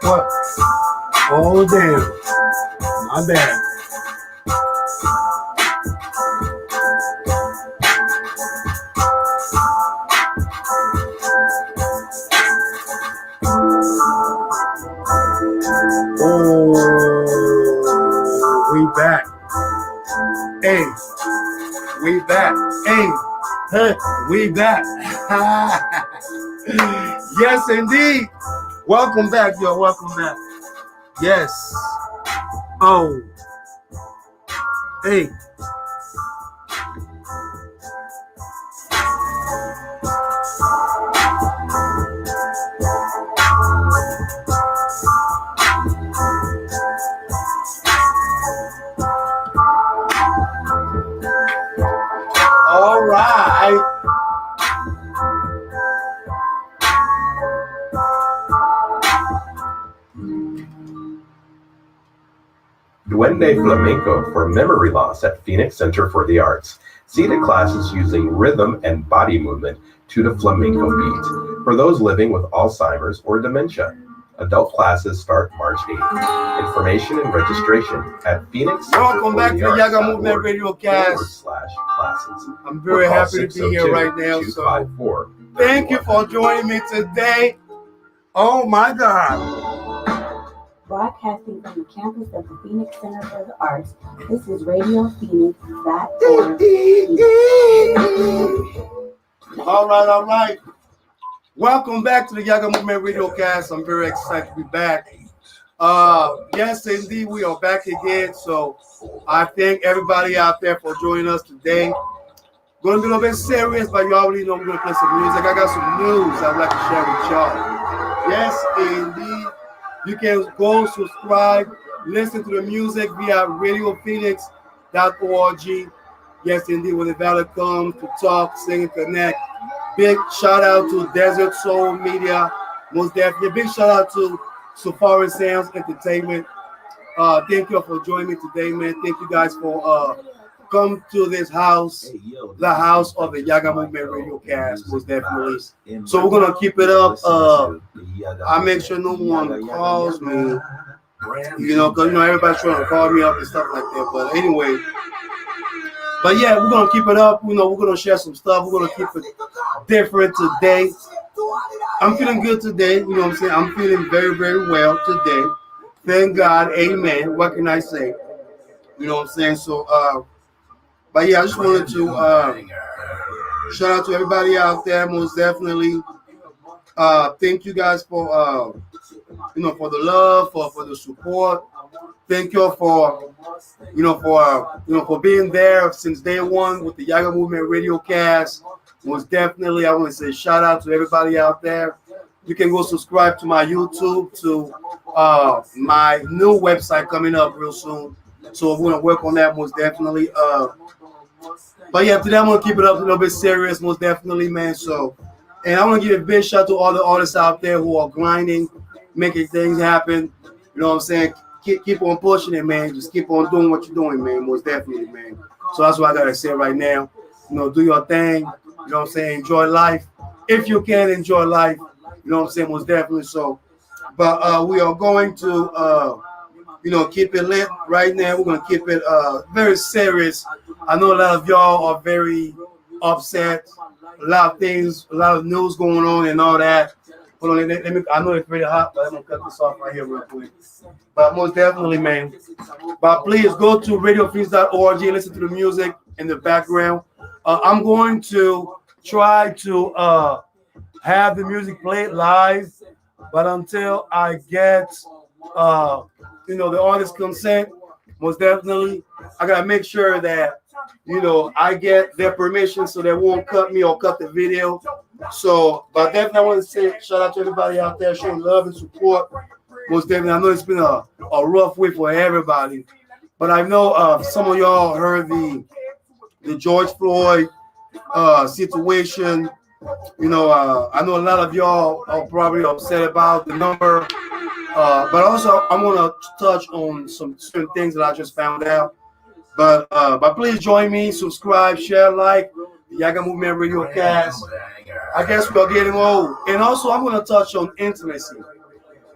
What? Oh, damn. My bad. Oh, we back. Hey, we back. Hey, we back. Yes, indeed. Welcome back, yo. Welcome back. Yes. Oh. Hey. All right. Duende Flamenco for memory loss at Phoenix Center for the Arts. Seated classes using rhythm and body movement to the flamenco beat for those living with Alzheimer's or dementia. Adult classes start March 8th. Information and registration at Phoenix Center Welcome back to the Yaggah Movement Radiocast. /classes. I'm very happy to be here right now. So thank you for joining me today. Oh my God. Broadcasting from the campus of the Phoenix Center for the Arts, this is RadioPhoenix.org. All right, all right. Welcome back to the Yaggah Movement Radiocast. I'm very excited to be back. Yes, indeed, we are back again. So I thank everybody out there for joining us today. Going to be a little bit serious, but you already know we're going to play some music. I got some news I'd like to share with y'all. Yes, indeed. You can go subscribe, listen to the music via radiophoenix.org. Yes, indeed, when the valor comes to talk, sing, and connect. Big shout out to Desert Soul Media. Most definitely. Big shout out to SafariSoundzEnt Entertainment. Thank you for joining me today, man. Thank you guys for come to this house, the house of the Yaggah Movement Radiocast, most definitely. So we're gonna keep it up. I make sure no one calls me, because everybody's trying to call me up and stuff like that. But anyway, yeah, we're gonna keep it up. We're gonna share some stuff. We're gonna keep it different today. I'm feeling good today. You know what I'm saying? I'm feeling very, very well today. Thank God. Amen. What can I say? You know what I'm saying? So, but yeah, I just wanted to shout out to everybody out there. Most definitely. Thank you guys for for the love, for the support. Thank you for for being there since day one with the Yaggah Movement Radiocast. Most definitely, I want to say shout out to everybody out there. You can go subscribe to my YouTube, to my new website coming up real soon. So we're gonna work on that most definitely. But yeah, today I'm gonna keep it up a little bit serious, most definitely, man. So, and I want to give a big shout out to all the artists out there who are grinding, making things happen. You know what I'm saying? Keep on pushing it, man. Just keep on doing what you're doing, man. Most definitely, man. So that's what I gotta say right now. Do your thing. You know what I'm saying? Enjoy life. If you can enjoy life, you know what I'm saying? Most definitely. So, but we are going to keep it lit right now. We're gonna keep it very serious. I know a lot of y'all are very upset. A lot of things, a lot of news going on and all that. Hold on, let me. I know it's pretty hot, but I'm gonna cut this off right here real quick. But most definitely, man. But please go to radiophoenix.org and listen to the music in the background. I'm going to try to have the music played live, but until I get the artist's consent, most definitely, I gotta make sure that I get their permission so they won't cut me or cut the video. So, but definitely I want to say shout out to everybody out there showing love and support. Most definitely, I know it's been a rough week for everybody, but I know some of y'all heard the George Floyd situation. I know a lot of y'all are probably upset about the number, but also I want to touch on some certain things that I just found out. But please join me, subscribe, share, like the Yaggah Movement Radiocast. I guess we're getting old, and also I'm going to touch on intimacy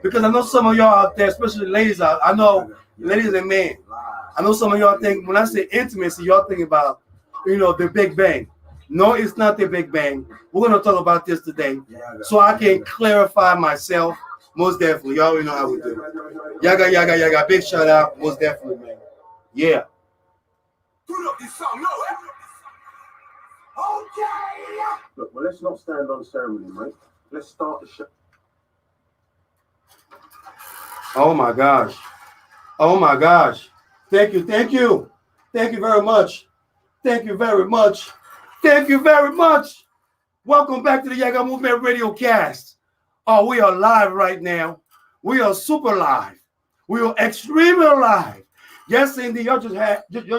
because I know some of y'all out there, especially ladies out. I know ladies and men. I know some of y'all think when I say intimacy, y'all think about the Big Bang. No, it's not the Big Bang. We're going to talk about this today, so I can clarify myself. Most definitely, y'all already know how we do. Yaggah, Yaggah, Yaggah. Big shout out, most definitely, man. Yeah. Look, well, let's not stand on ceremony, mate. Let's start the show. Oh my gosh. Oh my gosh. Thank you. Thank you. Thank you very much. Thank you very much. Thank you very much. Welcome back to the Yaggah Movement Radiocast. Oh, we are live right now. We are super live. We are extremely live. Yes, indeed. You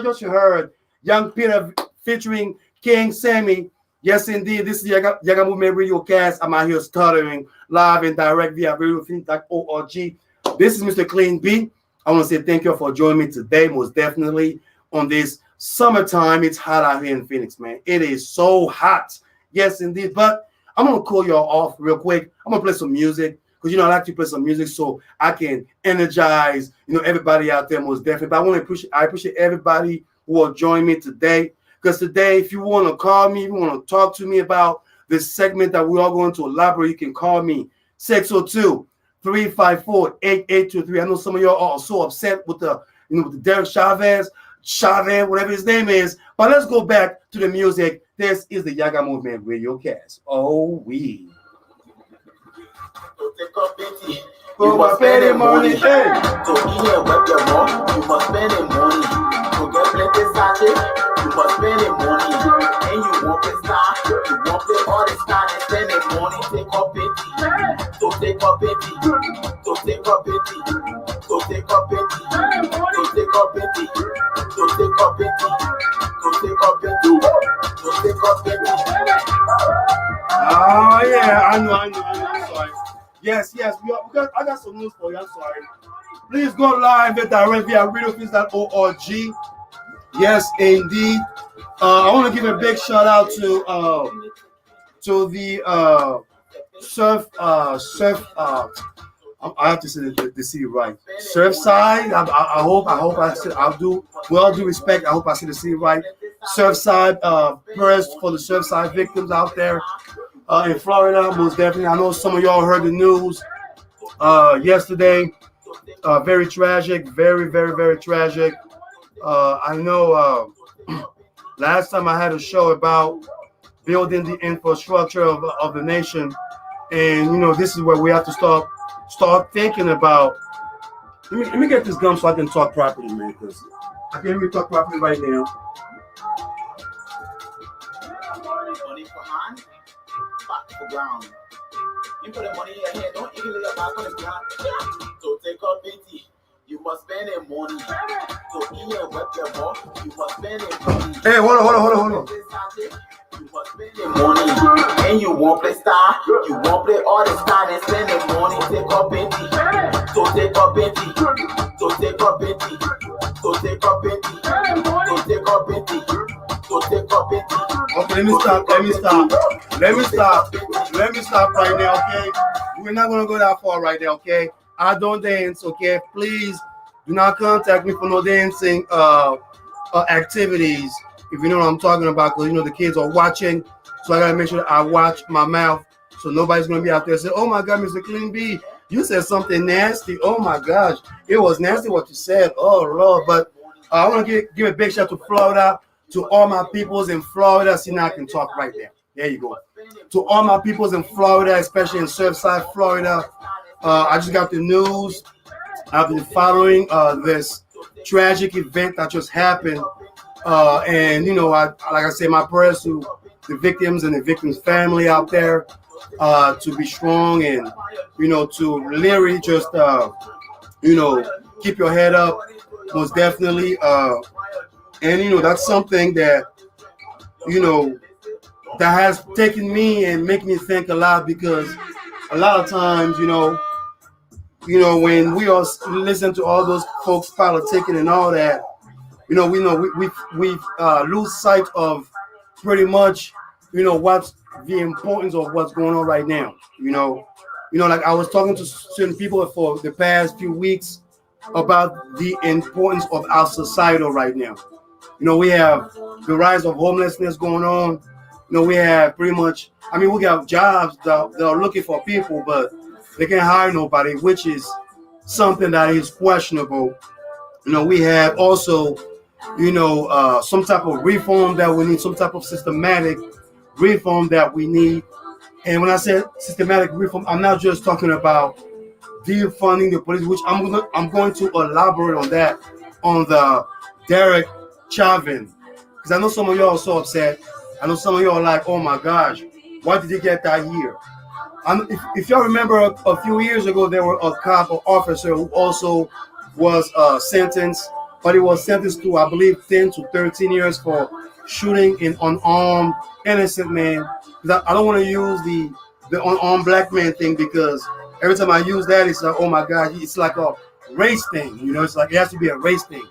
just heard Young Peter featuring King Sammy. Yes, indeed. This is Yaggah Movement Radiocast. I'm out here stuttering live and direct via radiophoenix.org. This is Mr. Clean B. I want to say thank you for joining me today, most definitely on this summertime. It's hot out here in Phoenix, man. It is so hot. Yes, indeed. But I'm going to call y'all off real quick. I'm going to play some music because, I like to play some music so I can energize, everybody out there most definitely. But I appreciate everybody who will join me today. Because today, if you want to call me, if you want to talk to me about this segment that we're all going to elaborate, you can call me 602-354-8823. I know some of y'all are so upset with the Derek Chauvin, whatever his name is. But let's go back to the music. This is the Yaggah Movement Radiocast. Oh, we. So take up plenty. You must spend the money. Hey. So eat and wet your mouth, you must spend the money. To get plenty sachet, you must spend the money. And you want the star, you want the all the star and spend the money. Take up plenty. So take up plenty. So take up plenty. So take up plenty. So take up plenty. So take up plenty. So take up plenty. So take up plenty. Oh yeah, I know. I'm sorry. Yes, I got some news for you. I'm sorry. Please go live and direct via radiocast.org. Yes, indeed. I want to give a big shout out to the surf. I have to say the city right. Surfside. I hope I'll do. With all due respect, I hope I say the city right. Surfside. Prayers for the Surfside victims out there. In Florida, most definitely. I know some of y'all heard the news yesterday. Very tragic, very, very, very tragic. I know last time I had a show about building the infrastructure of the nation, and this is where we have to start thinking about. Let me get this gum so I can talk properly, man, because I can't really talk properly right now. Money for hand, back for ground. You put the money in your hand, don't even lay your back on the ground. So take up plenty, you must spend the money. So eat and wet your mouth, you must spend the money. Hey, hold on. You must spend the money, and you won't play star, you won't play all the star and spend the money. Take up plenty, so take up plenty, so take up plenty, so take up plenty, so take up plenty, so take up plenty. Okay, let me stop right now, okay? We're not gonna go that far right now, okay? I don't dance, okay? Please do not contact me for no dancing activities. If you know what I'm talking about, because the kids are watching, so I gotta make sure that I watch my mouth, so nobody's gonna be out there saying, "Oh my God, Mr. Clean B, you said something nasty." Oh my gosh, it was nasty what you said. Oh Lord, but I want to give a big shout out to Florida, to all my peoples in Florida. See, now I can talk right there. There you go. To all my peoples in Florida, especially in Surfside, Florida. I just got the news. I've been following this tragic event that just happened. And like I say, my prayers to the victims and the victims' family out there, to be strong and to literally just keep your head up, most definitely. And that's something that that has taken me and make me think a lot, because a lot of times when we all listen to all those folks politicking and all that, we lose sight of pretty much what's the importance of what's going on right now. Like I was talking to certain people for the past few weeks about the importance of our societal right now. We have the rise of homelessness going on. We have pretty much, we have jobs that are looking for people, but they can't hire nobody, which is something that is questionable. We have also, some type of reform that we need, some type of systematic reform that we need. And when I say systematic reform, I'm not just talking about defunding the police, which I'm going to elaborate on that on the Derek Chauvin, because I know some of y'all are so upset. I know some of y'all are like, "Oh my gosh, why did they get that here?" If y'all remember, a few years ago, there were a cop or officer who also was sentenced, but he was sentenced to, I believe, 10 to 13 years for shooting an unarmed innocent man. I don't want to use the unarmed black man thing, because every time I use that, it's like, oh my God, it's like a race thing. It's like it has to be a race thing.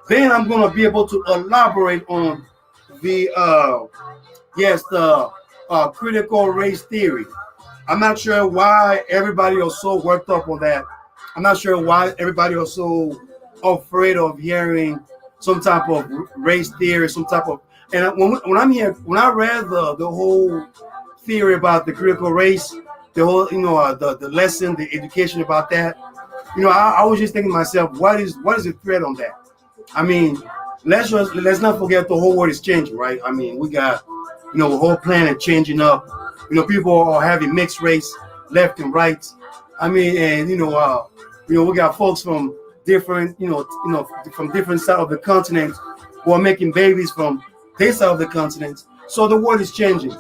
Then I'm going to be able to elaborate on the critical race theory. I'm not sure why everybody is so worked up on that. I'm not sure why everybody is so afraid of hearing some type of race theory, some type of. And when I read the whole theory about the critical race, the whole the lesson, the education about that, I was just thinking to myself, what is the threat on that? Let's not forget the whole world is changing, right? We got the whole planet changing up. People are having mixed race left and right. I mean, and we got folks from different, from different side of the continent who are making babies from this side of the continent. So the world is changing,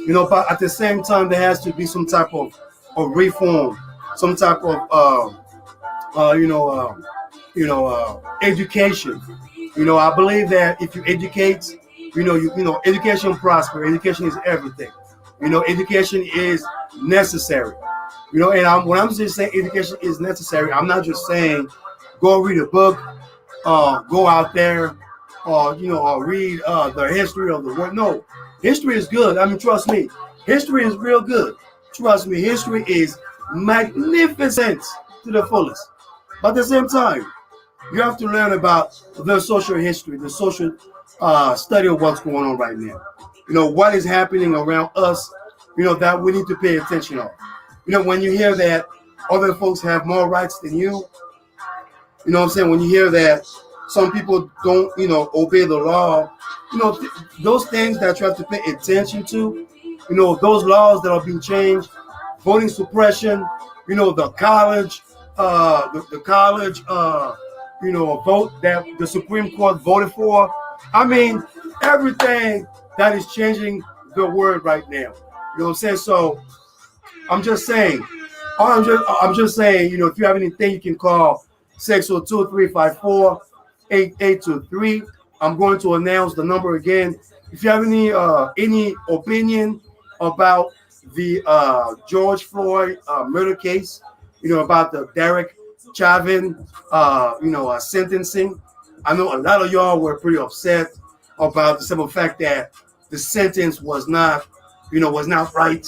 but at the same time, there has to be some type of reform, some type of, education. I believe that if you educate, education prosper. Education is everything. Education is necessary. And when I'm just saying education is necessary, I'm not just saying go read a book, go out there, or read the history of the world. No, history is good. I mean, trust me, history is real good. Trust me, history is magnificent to the fullest. But at the same time, you have to learn about the social history, the social study of what's going on right now. What is happening around us, that we need to pay attention on. When you hear that other folks have more rights than you, what I'm saying? When you hear that some people don't, obey the law, those things that you have to pay attention to, those laws that are being changed, voting suppression, the college, vote that the Supreme Court voted for. I mean, everything that is changing the world right now. You know what I'm saying? So I'm just saying, if you have anything, you can call 602-354-8823. I'm going to announce the number again. If you have any opinion about the George Floyd murder case, about the Derek Chauvin, sentencing. I know a lot of y'all were pretty upset about the simple fact that the sentence was not right.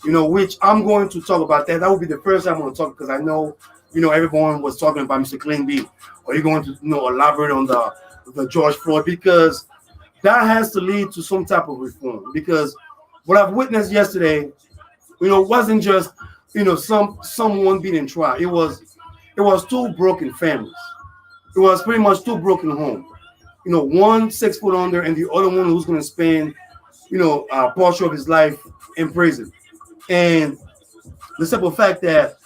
Which I'm going to talk about that. That will be the first time I'm going to talk because I know, everyone was talking about Mr. Clean B. Are you going to, elaborate on the George Floyd? Because that has to lead to some type of reform. Because what I've witnessed yesterday, wasn't just, someone being in trial. It was two broken families. It was pretty much two broken homes. One 6 foot under, and the other one who's going to spend, a portion of his life in prison. And the simple fact that,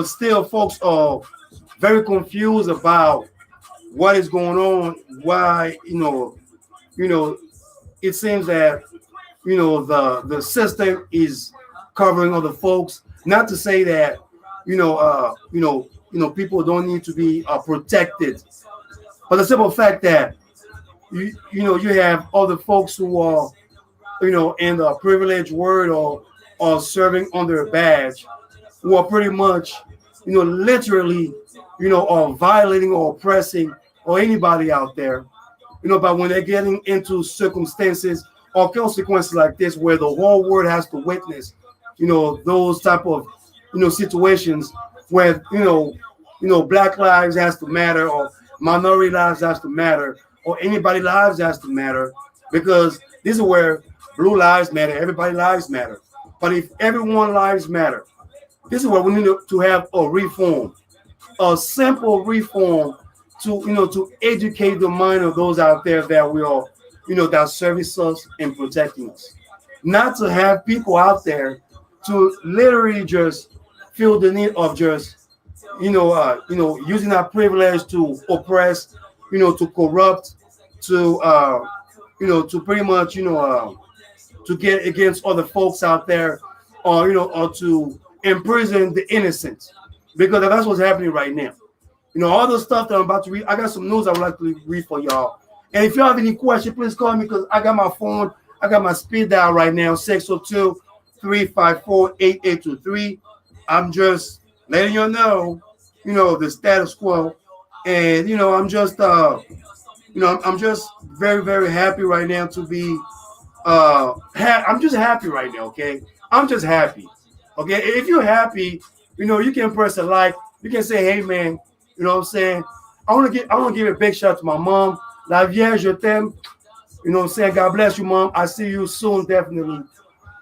still folks are very confused about what is going on. Why, it seems that, the system is covering other folks. Not to say that, people don't need to be protected, but the simple fact that you have other folks who are, in the privileged world or serving under a badge, who are pretty much, literally, are violating or oppressing or anybody out there, but when they're getting into circumstances or consequences like this, where the whole world has to witness, those type of, situations where, Black lives has to matter, or minority lives has to matter, or anybody lives has to matter, because this is where blue lives matter, everybody lives matter. But if everyone lives matter, this is where we need to have a reform, a simple reform to educate the mind of those out there that we are, that service us and protecting us. Not to have people out there to literally just feel the need of just, using our privilege to oppress, to corrupt, to, to pretty much, to get against other folks out there, or, or to imprison the innocent, because that's what's happening right now. All the stuff that I'm about to read, I got some news I would like to read for y'all. And if you have any questions, please call me, because I got my phone, I got my speed dial right now, 602-354-8823. I'm just letting you know, the status quo. And, I'm just, I'm just very, very happy right now to be, I'm just happy right now, okay? I'm just happy, okay? If you're happy, you can press a like. You can say, hey, man, you know what I'm saying? I want to give a big shout out to my mom. La Vierge, je t'aime. You know what I'm saying? God bless you, Mom. I see you soon, definitely.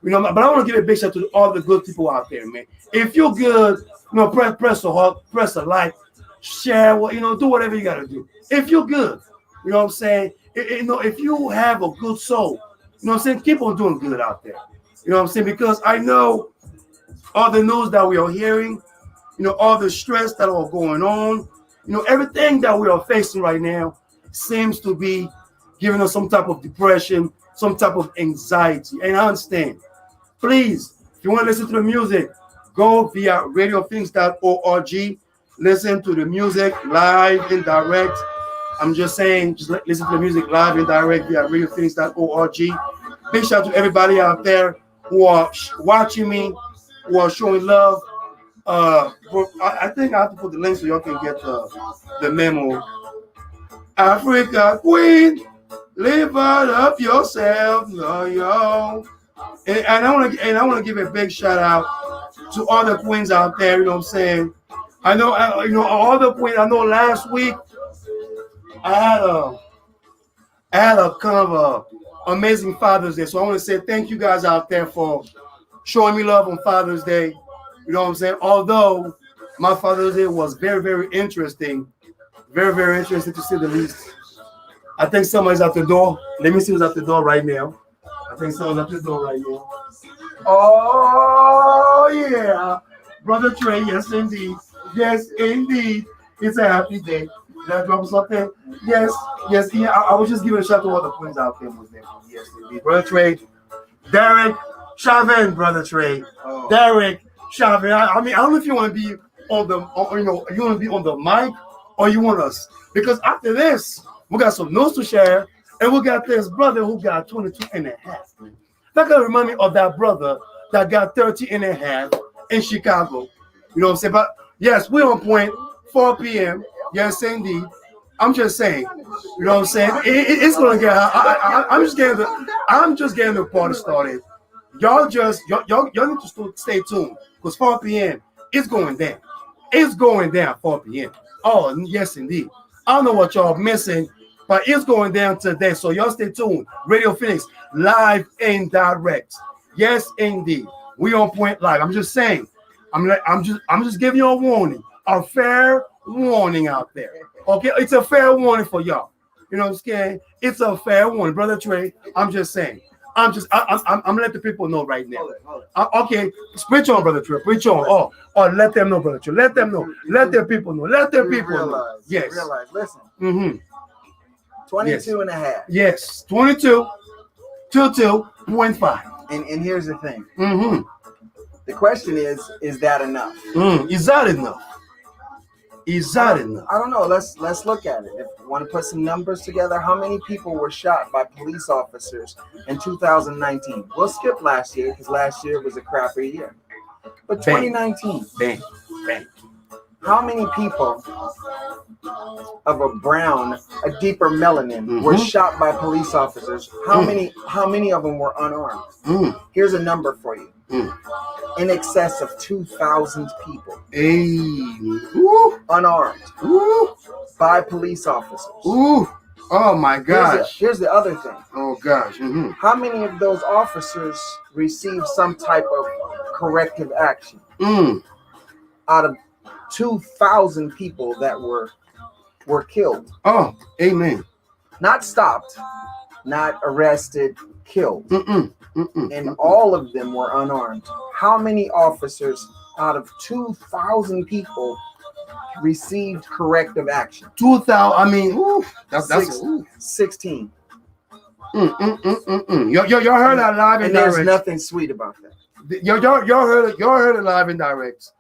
But I want to give a big shout out to all the good people out there, man. If you're good, press a heart, press a like, share, do whatever you got to do. If you're good, you know what I'm saying? If you have a good soul, you know what I'm saying? Keep on doing good out there. You know what I'm saying? Because I know all the news that we are hearing, all the stress that are going on, everything that we are facing right now seems to be giving us some type of depression, some type of anxiety. And I understand. Please, if you want to listen to the music, go via radiophoenix.org. Listen to the music live and direct. I'm just saying, just listen to the music live and direct via radiophoenix.org. Big shout out to everybody out there who are watching me, who are showing love. I think I have to put the link so y'all can get the memo. Africa Queen, live up yourself, yo. And I want to give a big shout out to all the queens out there. You know what I'm saying? I know, all the queens. I know last week I had a kind of a amazing Father's Day. So I want to say thank you guys out there for showing me love on Father's Day. You know what I'm saying? Although my Father's Day was very, very interesting. Very, very interesting to say the least. I think somebody's at the door. Let me see who's at the door right now. I think someone's at the door right now. Oh, yeah. Brother Trey, yes, indeed. Yes, indeed. It's a happy day. Did I drop something? Yes, yeah. I was just giving a shout to all the queens out there. Yes, indeed. Brother Trey, Derek, Chauvin, Brother Trey. Oh. Derek, Chauvin. I mean, I don't know if you want to be on the, you want to be on the mic or you want us. Because after this, we got some news to share. And we got this brother who got 22 and a half. That can remind me of that brother that got 30 and a half in Chicago. You know what I'm saying? But yes, we're on point, 4 p.m. Yes, indeed. I'm just saying. You know what I'm saying? It's gonna get hot. I'm just getting the party started. Y'all need to stay tuned because 4 p.m. it's going down. It's going down 4 p.m. Oh, yes, indeed. I don't know what y'all missing. But it's going down today, so y'all stay tuned. Radio Phoenix, live and direct. Yes, indeed. We on point live. I'm just saying. I'm just giving you a warning, a fair warning out there. Okay, it's a fair warning for y'all. You know what I'm saying? It's a fair warning, Brother Trey. I'm just saying. I'm gonna let the people know right now. Okay, preach on, Brother Trey. Preach on. Oh, let them know, Brother Trey. Let them know. Let their people know. Let their people know. Yes. Realize. Listen. Mm-hmm. 22 and a half. Yes, 22, 22.5. And here's the thing. Mm-hmm. The question is that enough? Is that enough? Is that enough? I don't know. Let's look at it. If you want to put some numbers together, how many people were shot by police officers in 2019? We'll skip last year because last year was a crappy year. But 2019. Bang. How many people of a deeper melanin were shot by police officers? How many of them were unarmed? Here's a number for you. In excess of 2,000 people. Unarmed. By police officers. Oh my gosh. Here's the other thing. Oh gosh. How many of those officers received some type of corrective action? Out of 2,000 people that were killed. Oh, amen. Not stopped, not arrested, killed. And all of them were unarmed. How many officers out of 2,000 people received corrective action? 2,000. I mean, that's 16. Y'all heard that live and direct. There's nothing sweet about that. Y'all heard it live and direct.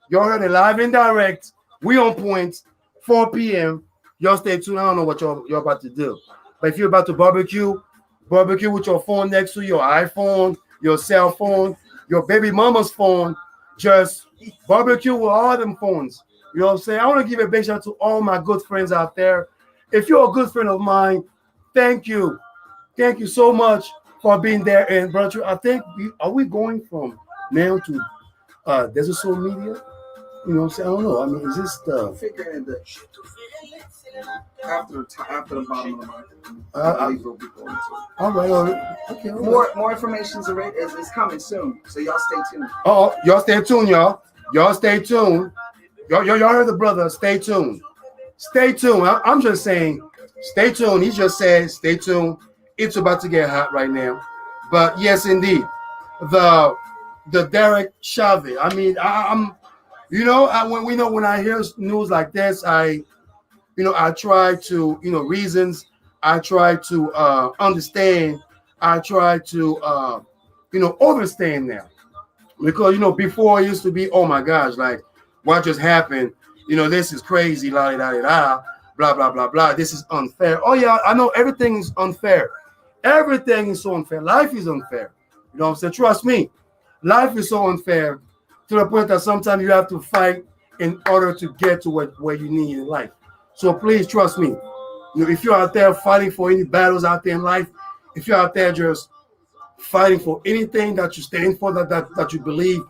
Y'all heard it live and direct. We on point, 4 p.m. Y'all stay tuned. I don't know what y'all about to do. But if you're about to barbecue with your phone next to your iPhone, your cell phone, your baby mama's phone, just barbecue with all them phones. You know what I'm saying? I want to give a big shout out to all my good friends out there. If you're a good friend of mine, thank you. Thank you so much for being there. And brother, I think are we going from now to Desert Soul Media? You know what I'm saying? I don't know. I mean, is this the figuring that after the bottom of the market? All right. Okay. More information is coming soon, so y'all stay tuned. Oh, y'all stay tuned, y'all. Y'all stay tuned. Y'all heard the brother. Stay tuned. Stay tuned. I'm just saying, stay tuned. He just said, stay tuned. It's about to get hot right now. But yes, indeed, the the Derek Chauvin. I mean, I'm, you know, when I hear news like this, I try to, reasons. I try to understand. I try to, understand now. Because, before it used to be, oh my gosh, like, what just happened? This is crazy, la da da da, blah, blah, blah, blah. This is unfair. Oh, yeah, I know everything is unfair. Everything is so unfair. Life is unfair. You know what I'm saying? Trust me. Life is so unfair to the point that sometimes you have to fight in order to get to where you need in life. So please trust me. If you're out there fighting for any battles out there in life, if you're out there just fighting for anything that you stand for, that you believe,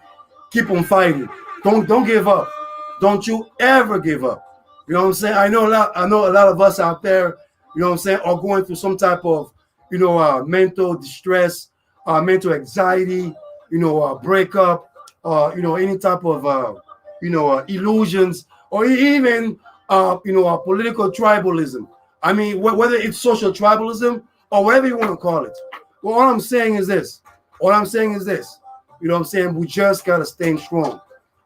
keep on fighting. Don't give up. Don't you ever give up. You know what I'm saying? I know a lot of us out there, you know what I'm saying, are going through some type of, mental distress, mental anxiety, breakup, any type of, illusions, or even, political tribalism. I mean, whether it's social tribalism or whatever you want to call it. Well, all I'm saying is this. You know what I'm saying? We just got to stay strong. You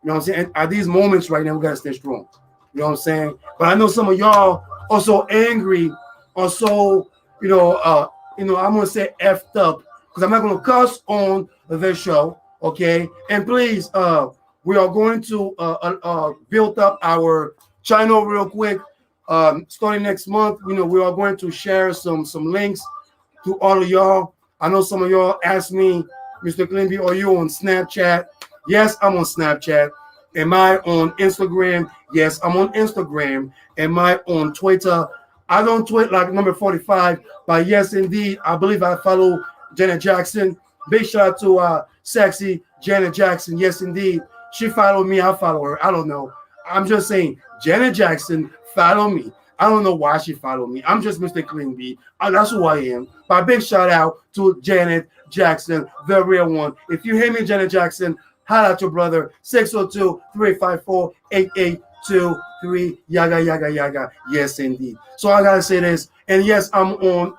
know what I'm saying? And at these moments right now, we got to stay strong. You know what I'm saying? But I know some of y'all are so angry or so, I'm going to say effed up because I'm not going to cuss on this show, okay? And please, we are going to build up our channel real quick. Starting next month, we are going to share some links to all of y'all. I know some of y'all asked me, Mr. Clinby, are you on Snapchat? Yes, I'm on Snapchat. Am I on Instagram? Yes, I'm on Instagram. Am I on Twitter? I don't tweet like number 45, but yes, indeed, I believe I follow Janet Jackson. Big shout out to sexy Janet Jackson. Yes, indeed. She followed me. I follow her. I don't know. I'm just saying, Janet Jackson, follow me. I don't know why she followed me. I'm just Mr. Clean Beat. That's who I am. But big shout out to Janet Jackson, the real one. If you hear me, Janet Jackson, holla at your brother, 602-354-8823. Yaggah, yaggah, yaggah. Yes, indeed. So I gotta say this. And yes, I'm on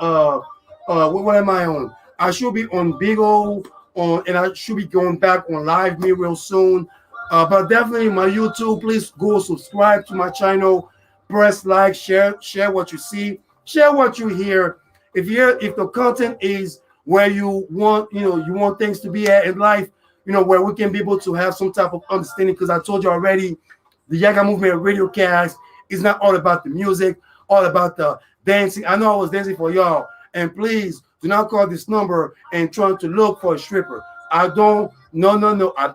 what am I on? I should be on Big O and I should be going back on Live Me real soon. But definitely my YouTube, please go subscribe to my channel. Press like, share what you see, share what you hear. If the content is where you want, you want things to be at in life, where we can be able to have some type of understanding. Because I told you already, the Yaggah Movement Radiocast is not all about the music, all about the dancing. I know I was dancing for y'all, and please do not call this number and trying to look for a stripper. I don't. No.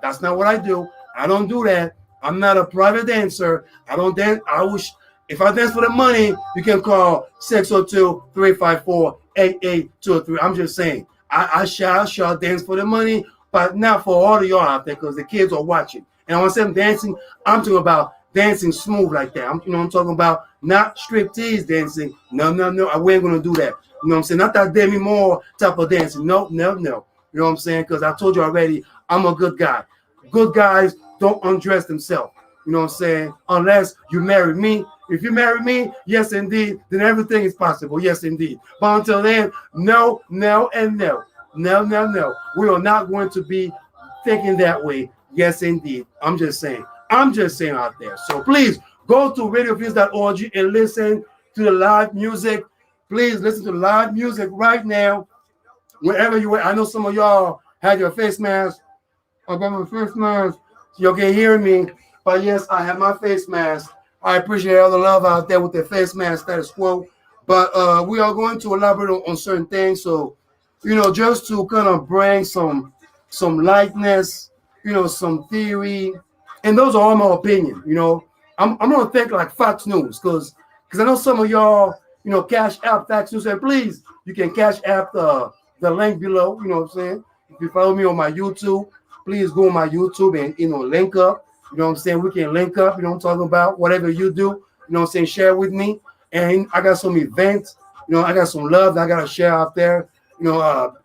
That's not what I do. I don't do that. I'm not a private dancer. I don't dance. I wish. If I dance for the money, you can call 602-354-8823. I'm just saying, I shall dance for the money, but not for all of y'all out there because the kids are watching. And when I say I'm dancing, I'm talking about dancing smooth like that. I'm talking about not striptease dancing. No. We ain't gonna do that. You know what I'm saying? Not that Demi Moore type of dancing. No. You know what I'm saying? Because I told you already, I'm a good guy. Good guys don't undress themselves. You know what I'm saying? Unless you marry me. If you marry me, yes, indeed, then everything is possible. Yes, indeed. But until then, no, and no. No. We are not going to be thinking that way. Yes, indeed. I'm just saying out there. So please go to radiofuse.org and listen to the live music. Please listen to live music right now. Wherever you are. I know some of y'all had your face mask. I got my face mask. You can hear me. But yes, I have my face mask. I appreciate all the love out there with the face mask status quo. But we are going to elaborate on certain things. So, just to kind of bring some lightness, some theory. And those are all my opinion, I'm going to think like Fox News because I know some of y'all, cash app Fox News. And please, you can cash app the link below, you know what I'm saying? If you follow me on my YouTube, please go on my YouTube and, link up. You know what I'm saying? We can link up, I'm talking about. Whatever you do, you know what I'm saying? Share with me. And I got some events, I got some love that I got to share out there.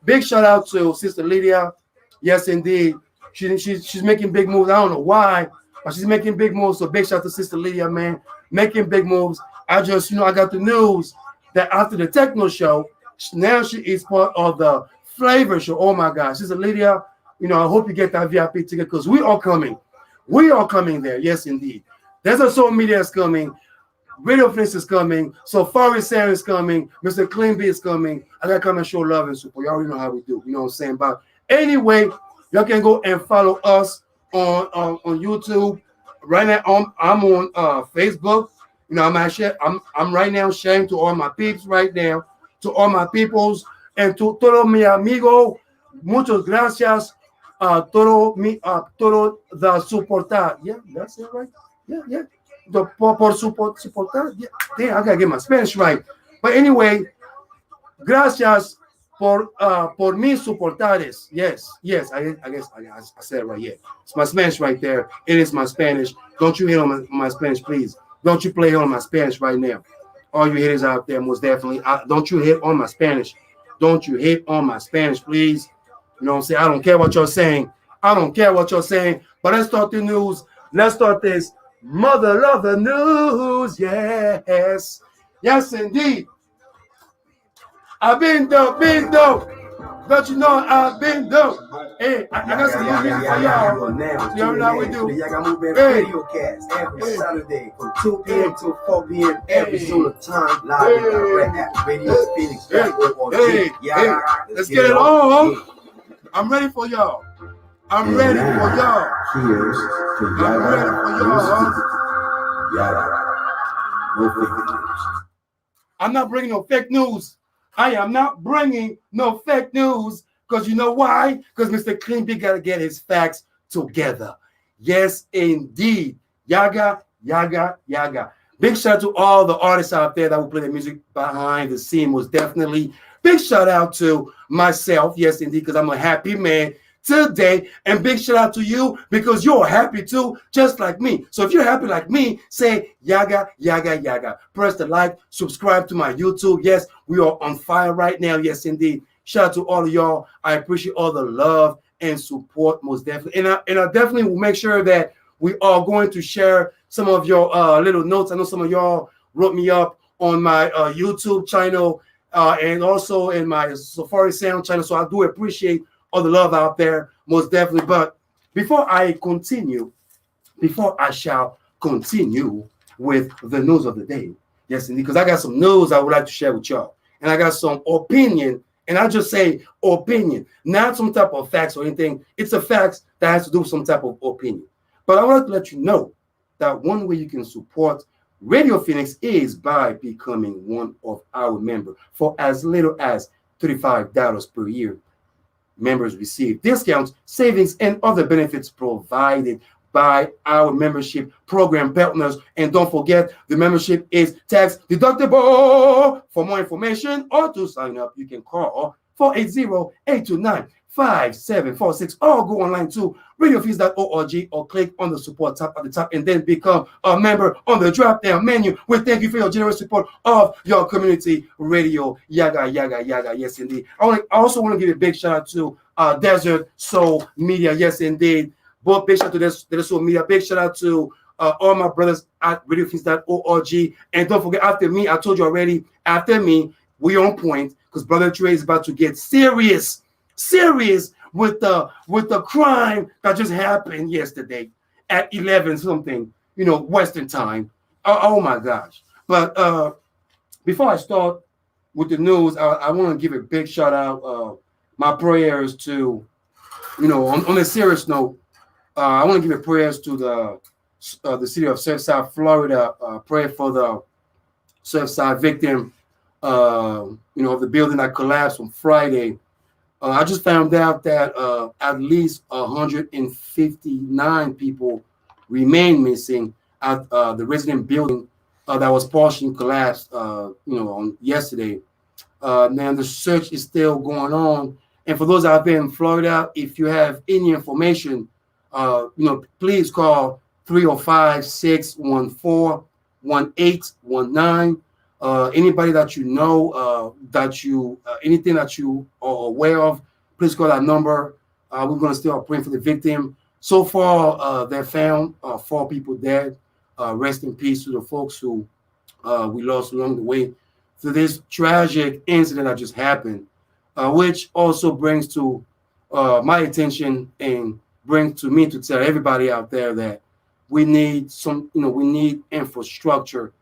Big shout out to Sister Lydia. Yes, indeed. She's making big moves. I don't know why, but she's making big moves. So big shout out to Sister Lydia, man. Making big moves. I just, I got the news that after the techno show, now she is part of the flavor show. Oh my God. Sister Lydia, I hope you get that VIP ticket because we are coming. We are coming there. Yes, indeed. Desert Soul Media is coming. Radio Phoenix is coming. SafariSoundzEnt is coming. Mr. Clean B is coming. I gotta come and show love and support. Y'all already know how we do. You know what I'm saying? But anyway, y'all can go and follow us on YouTube. Right now, I'm on Facebook. I'm right now sharing to all my peeps right now, to all my peoples, and to todo mi amigo. Muchas gracias. Todo the soportar. Yeah, that's it, right? Yeah. Por soportar. Yeah. Damn, I gotta get my Spanish right. But anyway, gracias por mi soportares. Yes. I guess I said it right. Yeah, it's my Spanish right there. It is my Spanish. Don't you hit on my Spanish, please. Don't you play on my Spanish right now. All you haters out there, most definitely. Don't you hit on my Spanish. Don't you hit on my Spanish, please. You know what I'm saying? I don't care what you're saying. But let's start the news. Let's start this mother of the news. Yes, indeed. I've been dope. Don't you know I've been dope? Hey, I got some new music for y'all. You know how we do. The Yaggah Movement Radiocast every Saturday from 2 p.m. to 4 p.m. every single time live and direct at Radio Phoenix. Hey, let's get it on. I'm ready for y'all. Cheers to Yaggah. No fake news. I'm not bringing no fake news. I am not bringing no fake news because you know why? Because Mr. Clean B got to get his facts together. Yes, indeed. Yaggah. Big shout out to all the artists out there that will play the music behind the scene. Was definitely big shout out to myself. Yes, indeed, because I'm a happy man today. And big shout out to you because you're happy too, just like me. So if you're happy like me, say Yaggah. Press the like, subscribe to my YouTube. Yes, we are on fire right now. Yes, indeed. Shout out to all of y'all. I appreciate all the love and support, most definitely. And I definitely will make sure that we are going to share some of your little notes. I know some of y'all wrote me up on my YouTube channel and also in my SafariSoundzEnt channel. So I do appreciate all the love out there, most definitely. But before I shall continue with the news of the day, yes, indeed, because I got some news I would like to share with y'all. And I got some opinion, and I just say opinion, not some type of facts or anything. It's a facts that has to do with some type of opinion. But I want to let you know that one way you can support Radio Phoenix is by becoming one of our members for as little as $35 per year. Members receive discounts, savings, and other benefits provided by our membership program partners. And don't forget, the membership is tax deductible. For more information or to sign up, you can call 480-829-5746 or go online to radiofeeds.org or click on the support tab at the top and then become a member on the drop down menu. We thank you for your generous support of your community radio. Yaggah. Yes, indeed. I also want to give a big shout out to Desert Soul Media. Yes, indeed. Both big shout out to Desert Soul Media. Big shout out to all my brothers at radiofeeds.org. And don't forget, after me, I told you already, after me, we on point because Brother Trey is about to get serious with the crime that just happened yesterday at 11 something, Western time. Oh my gosh. But before I start with the news, I want to give a big shout out, my prayers to, on a serious note, I want to give a prayers to the city of Surfside, Florida. Pray for the Surfside victim, of the building that collapsed on Friday. I just found out that at least 159 people remain missing at the resident building that was partially collapsed, on yesterday. Now the search is still going on. And for those out there in Florida, if you have any information, please call 305-614-1819. Anybody that you know, anything that you are aware of, please call that number. We're going to still praying for the victim. So far, they found 4 people dead. Rest in peace to the folks who we lost along the way to this tragic incident that just happened, which also brings to my attention and bring to me to tell everybody out there that we need we need infrastructure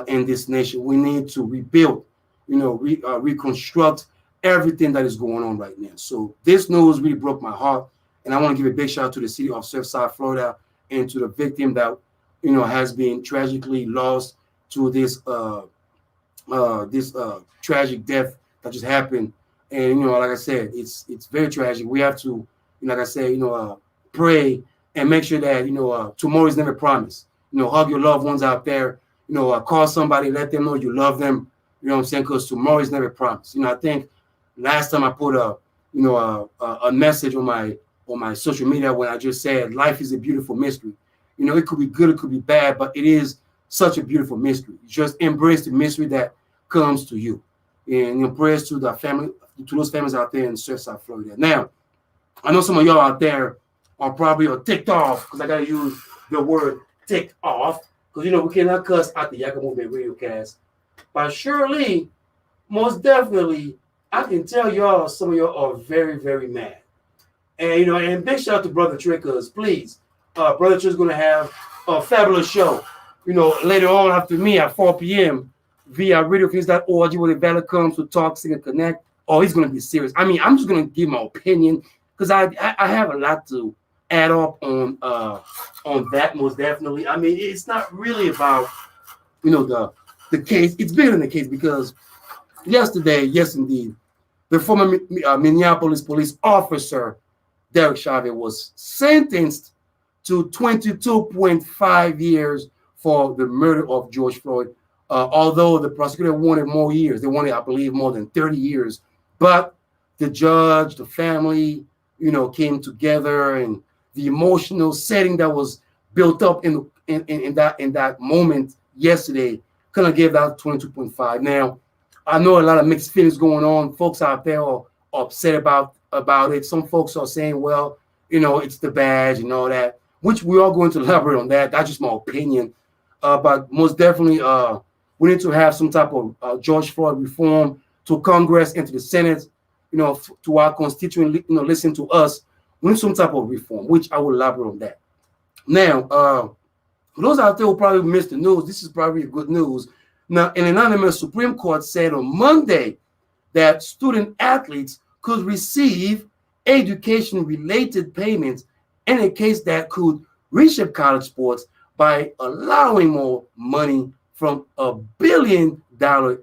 in this nation. We need to rebuild, reconstruct everything that is going on right now. So this news really broke my heart, and I want to give a big shout out to the city of Surfside, Florida, and to the victim that has been tragically lost to this tragic death that just happened. And like I said, it's very tragic. We have to, like I said, pray and make sure that tomorrow is never promised. Hug your loved ones out there. Call somebody, let them know you love them. You know what I'm saying? Because tomorrow is never promised. I think last time I put a message on my social media when I just said life is a beautiful mystery. It could be good, it could be bad, but it is such a beautiful mystery. Just embrace the mystery that comes to you, and prayers to the family, to those families out there in Surfside, Florida. Now, I know some of y'all out there are probably ticked off because I gotta use the word ticked off because we cannot cuss at the Yaggah Movement Radiocast. But surely, most definitely, I can tell y'all some of y'all are very, very mad. And and big shout out to Brother Trick, because please, Brother Trick's gonna have a fabulous show. Later on after me at 4 p.m. via Radiocast.org, where the valid comes to talk, sing, and connect. Oh, he's gonna be serious. I mean, I'm just gonna give my opinion because I have a lot to add up on that, most definitely. I mean, it's not really about the case. It's bigger than the case because yesterday, yes indeed, the former Minneapolis police officer Derek Chauvin was sentenced to 22.5 years for the murder of George Floyd. Although the prosecutor wanted more years, they wanted, I believe, more than 30 years. But the judge, the family, came together, and the emotional setting that was built up in that moment yesterday kind of gave that 22.5. Now, I know a lot of mixed feelings going on. Folks out there are upset about it. Some folks are saying, well, it's the badge and all that, which we are going to elaborate on that. That's just my opinion. But most definitely, we need to have some type of George Floyd reform to Congress and to the Senate, to our constituents, listen to us. We need some type of reform, which I will elaborate on that. Now, for those out there who probably missed the news, this is probably good news. Now, an anonymous Supreme Court said on Monday that student athletes could receive education-related payments in a case that could reshape college sports by allowing more money from $1 billion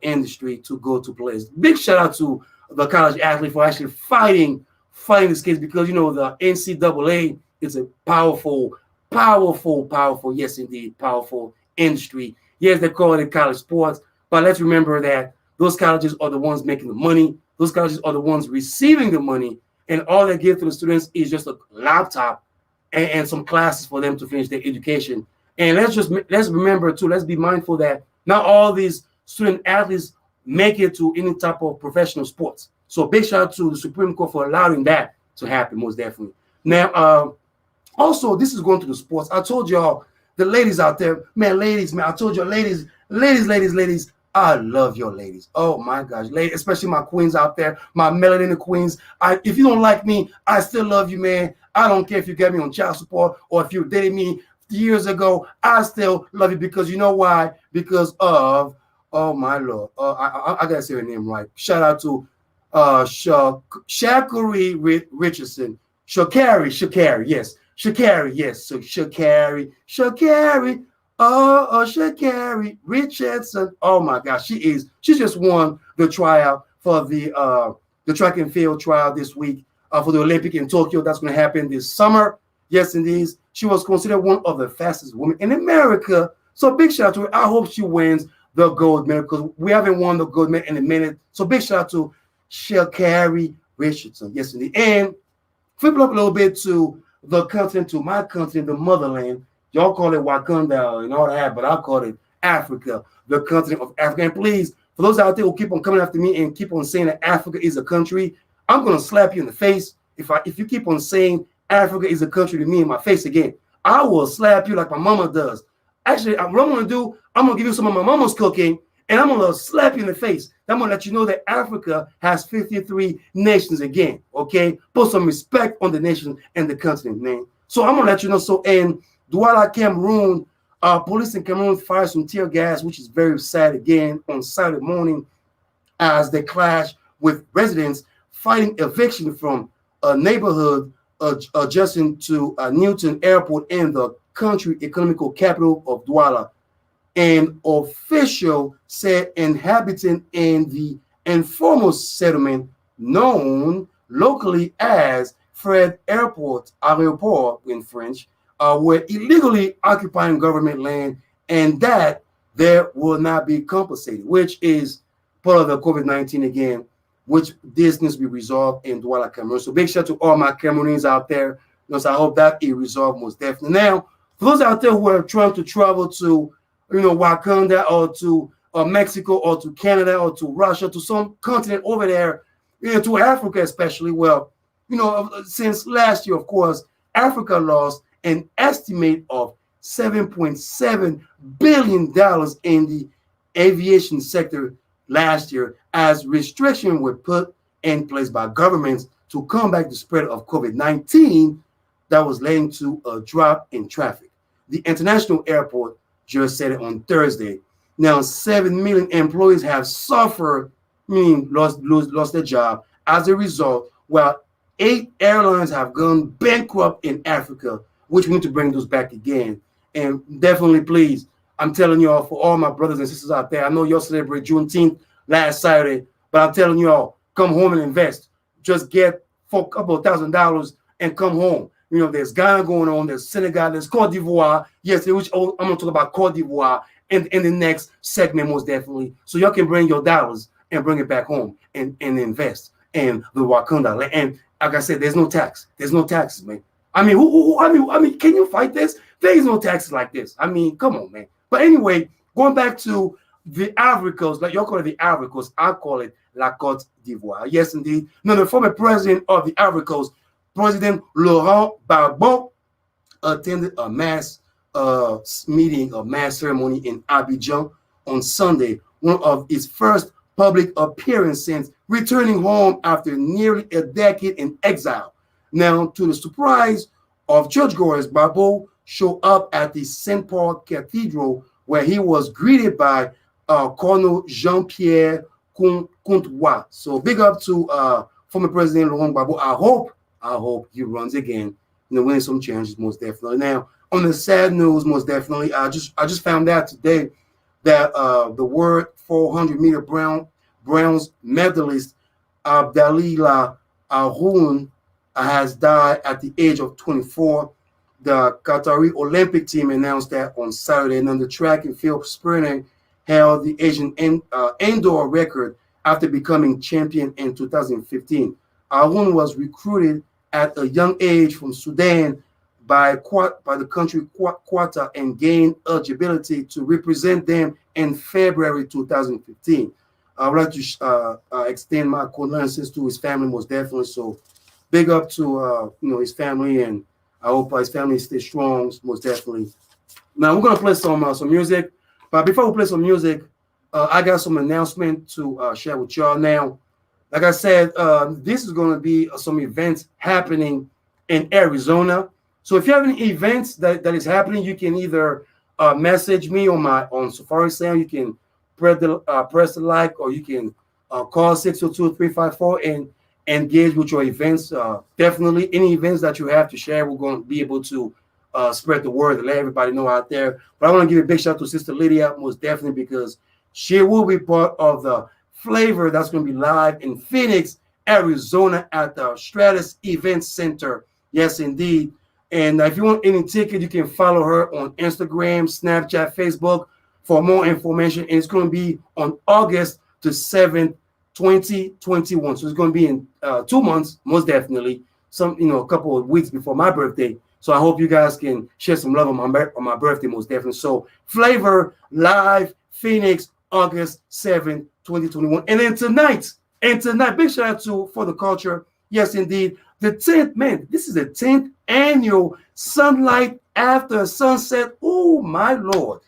industry to go to players. Big shout out to the college athlete for actually fighting this case, because the NCAA is a powerful, yes indeed, powerful industry. Yes, they call it college sports, but let's remember that those colleges are the ones making the money. Those colleges are the ones receiving the money, and all they give to the students is just a laptop and some classes for them to finish their education. And let's remember too, let's be mindful that not all these student athletes make it to any type of professional sports. So big shout out to the Supreme Court for allowing that to happen, most definitely. Now, also, this is going to the sports. I told y'all, the ladies out there, ladies, I told you, ladies, I love your ladies. Oh my gosh, ladies, especially my queens out there, my melanin queens. If you don't like me, I still love you, man. I don't care if you get me on child support or if you dated me years ago. I still love you because you know why? Because of, oh my Lord, I gotta say her name right. Shout out to Shakari Richardson. Shakari, yes. Shakari, yes. So Shakari, Shakari Richardson. Oh my gosh, she just won the tryout for the track and field trial this week for the Olympic in Tokyo. That's going to happen this summer. Yes, indeed. She was considered one of the fastest women in America. So big shout out to her. I hope she wins the gold medal because we haven't won the gold medal in a minute. So big shout out to Shakari Richardson. Yes, indeed. And flip it up a little bit to the continent, to my continent, the motherland. Y'all call it Wakanda and all that, but I call it Africa, the continent of Africa. And please, for those out there who keep on coming after me and keep on saying that Africa is a country, I'm going to slap you in the face. If you keep on saying Africa is a country to me in my face again, I will slap you like my mama does. Actually, what I'm going to do, I'm going to give you some of my mama's cooking, And I'm going to slap you in the face. I'm going to let you know that Africa has 53 nations again, okay? Put some respect on the nation and the continent, man. So I'm going to let you know. So in Douala, Cameroon, police in Cameroon fired some tear gas, which is very sad again, on Saturday morning as they clashed with residents fighting eviction from a neighborhood adjacent to Newton Airport in the country economical capital of Douala. An official said inhabitants in the informal settlement known locally as Fred Airport in French, were illegally occupying government land, and that there will not be compensated, which is part of the COVID-19 again, which this needs to be resolved in Douala, Cameroon. So big shout out to all my Cameroonians out there. So I hope that it resolved most definitely. Now, for those out there who are trying to travel to, Wakanda or to Mexico or to Canada or to Russia, to some continent over there, to Africa especially, well, since last year, of course, Africa lost an estimate of $7.7 billion in the aviation sector last year as restrictions were put in place by governments to combat the spread of COVID-19 that was leading to a drop in traffic. The international airport just said it on Thursday. Now, 7 million employees have suffered, meaning lost their job as a result, while 8 airlines have gone bankrupt in Africa, which we need to bring those back again. And definitely, please, I'm telling you all, for all my brothers and sisters out there, I know y'all celebrate Juneteenth last Saturday, but I'm telling you all, come home and invest. Just get for a couple of $1,000s and come home. There's Ghana going on, there's Senegal, there's Cote d'Ivoire. Yes, which I'm going to talk about Cote d'Ivoire in the next segment, most definitely. So y'all can bring your dollars and bring it back home and invest in the Wakanda. And like I said, there's no tax. There's no taxes, man. I mean, can you fight this? There is no taxes like this. I mean, come on, man. But anyway, going back to the Ivory Coast, like y'all call it the Ivory Coast, I call it La Côte d'Ivoire. Yes, indeed. Now, the former president of the Ivory Coast, President Laurent Gbagbo, attended a mass meeting, a mass ceremony in Abidjan on Sunday, one of his first public appearance since returning home after nearly a decade in exile. Now, to the surprise of churchgoers, Gbagbo showed up at the St. Paul Cathedral, where he was greeted by Colonel Jean-Pierre Courtois. So big up to former President Laurent Gbagbo. I hope he runs again, winning some changes, most definitely. Now, on the sad news, most definitely, I just found out today that the world 400-meter bronze medalist Abdalila Haroun has died at the age of 24. The Qatari Olympic team announced that on Saturday, and then the track and field sprinter held the Asian indoor record after becoming champion in 2015. Haroun was recruited at a young age from Sudan by the country Qatar and gained eligibility to represent them in February 2015. I would like to extend my condolences to his family, most definitely. So big up to his family, and I hope his family stays strong, most definitely. Now we're gonna play some music, but before we play some music, I got some announcement to share with y'all. Now, like I said, this is gonna be some events happening in Arizona. So if you have any events that is happening, you can either message me on Safari Sound. You can press the like, or you can call 602-354 and engage with your events. Definitely, any events that you have to share, we're going to be able to spread the word and let everybody know out there. But I want to give a big shout out to Sister Lydia, most definitely, because she will be part of the flavor that's going to be live in Phoenix, Arizona at the Stratus Event Center. Yes, indeed. And if you want any ticket, you can follow her on Instagram, Snapchat, Facebook for more information. And it's going to be on August the 7th, 2021. So it's going to be in 2 months, most definitely. A couple of weeks before my birthday. So I hope you guys can share some love on my birthday, most definitely. So Flavor Live Phoenix, August 7th, 2021. And then tonight, big shout out to For the Culture. Yes, indeed. The 10th, man, this is the 10th annual Sunlight After Sunset. Oh, my Lord.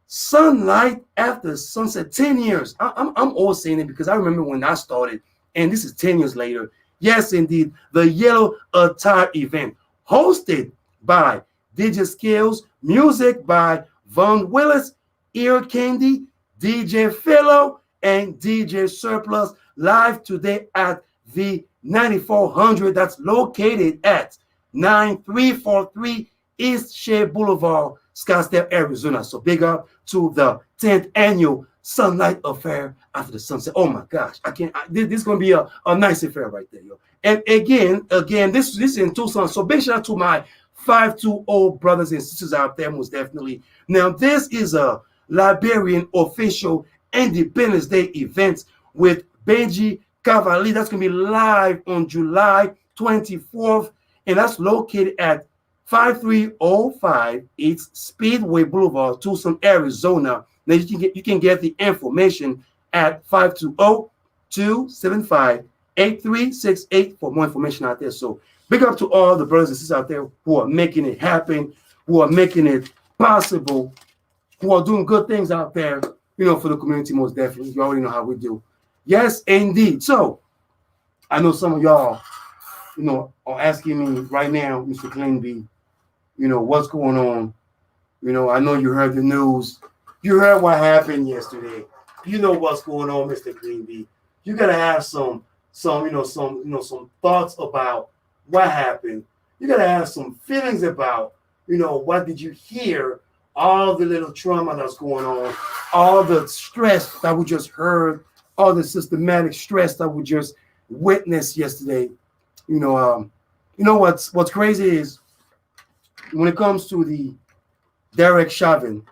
Sunlight after sunset, 10 years. I'm always saying it because I remember when I started, and this is 10 years later. Yes, indeed, the Yellow Attire event, hosted by DJ Skills, music by Von Willis, Ear Candy, DJ Philo, and DJ Surplus, live today at the 9400 that's located at 9343 East Shea Boulevard, Scottsdale, Arizona. So big up to the 10th annual Sunlight Affair after the sunset. Oh my gosh, this is going to be a nice affair right there, yo. And again, this is in Tucson. So big shout out to my 520 brothers and sisters out there, most definitely. Now, this is a Liberian official Independence Day event with Benji Cavalli. That's going to be live on July 24th, and that's located at 5305 East Speedway Boulevard, Tucson, Arizona. Now you can get the information at 520-275-8368 for more information out there. So big up to all the brothers and sisters out there who are making it happen, who are making it possible, who are doing good things out there, for the community, most definitely. You already know how we do. Yes, indeed. So I know some of y'all, are asking me right now, Mr. Cleanby, what's going on? I know you heard the news. You heard what happened yesterday. You know what's going on, Mr. Cleanby. You gotta have some thoughts about what happened. You gotta have some feelings about, what did you hear? All the little trauma that's going on, all the stress that we just heard, all the systematic stress that we just witnessed yesterday. What's crazy is when it comes to the Derek Chauvin,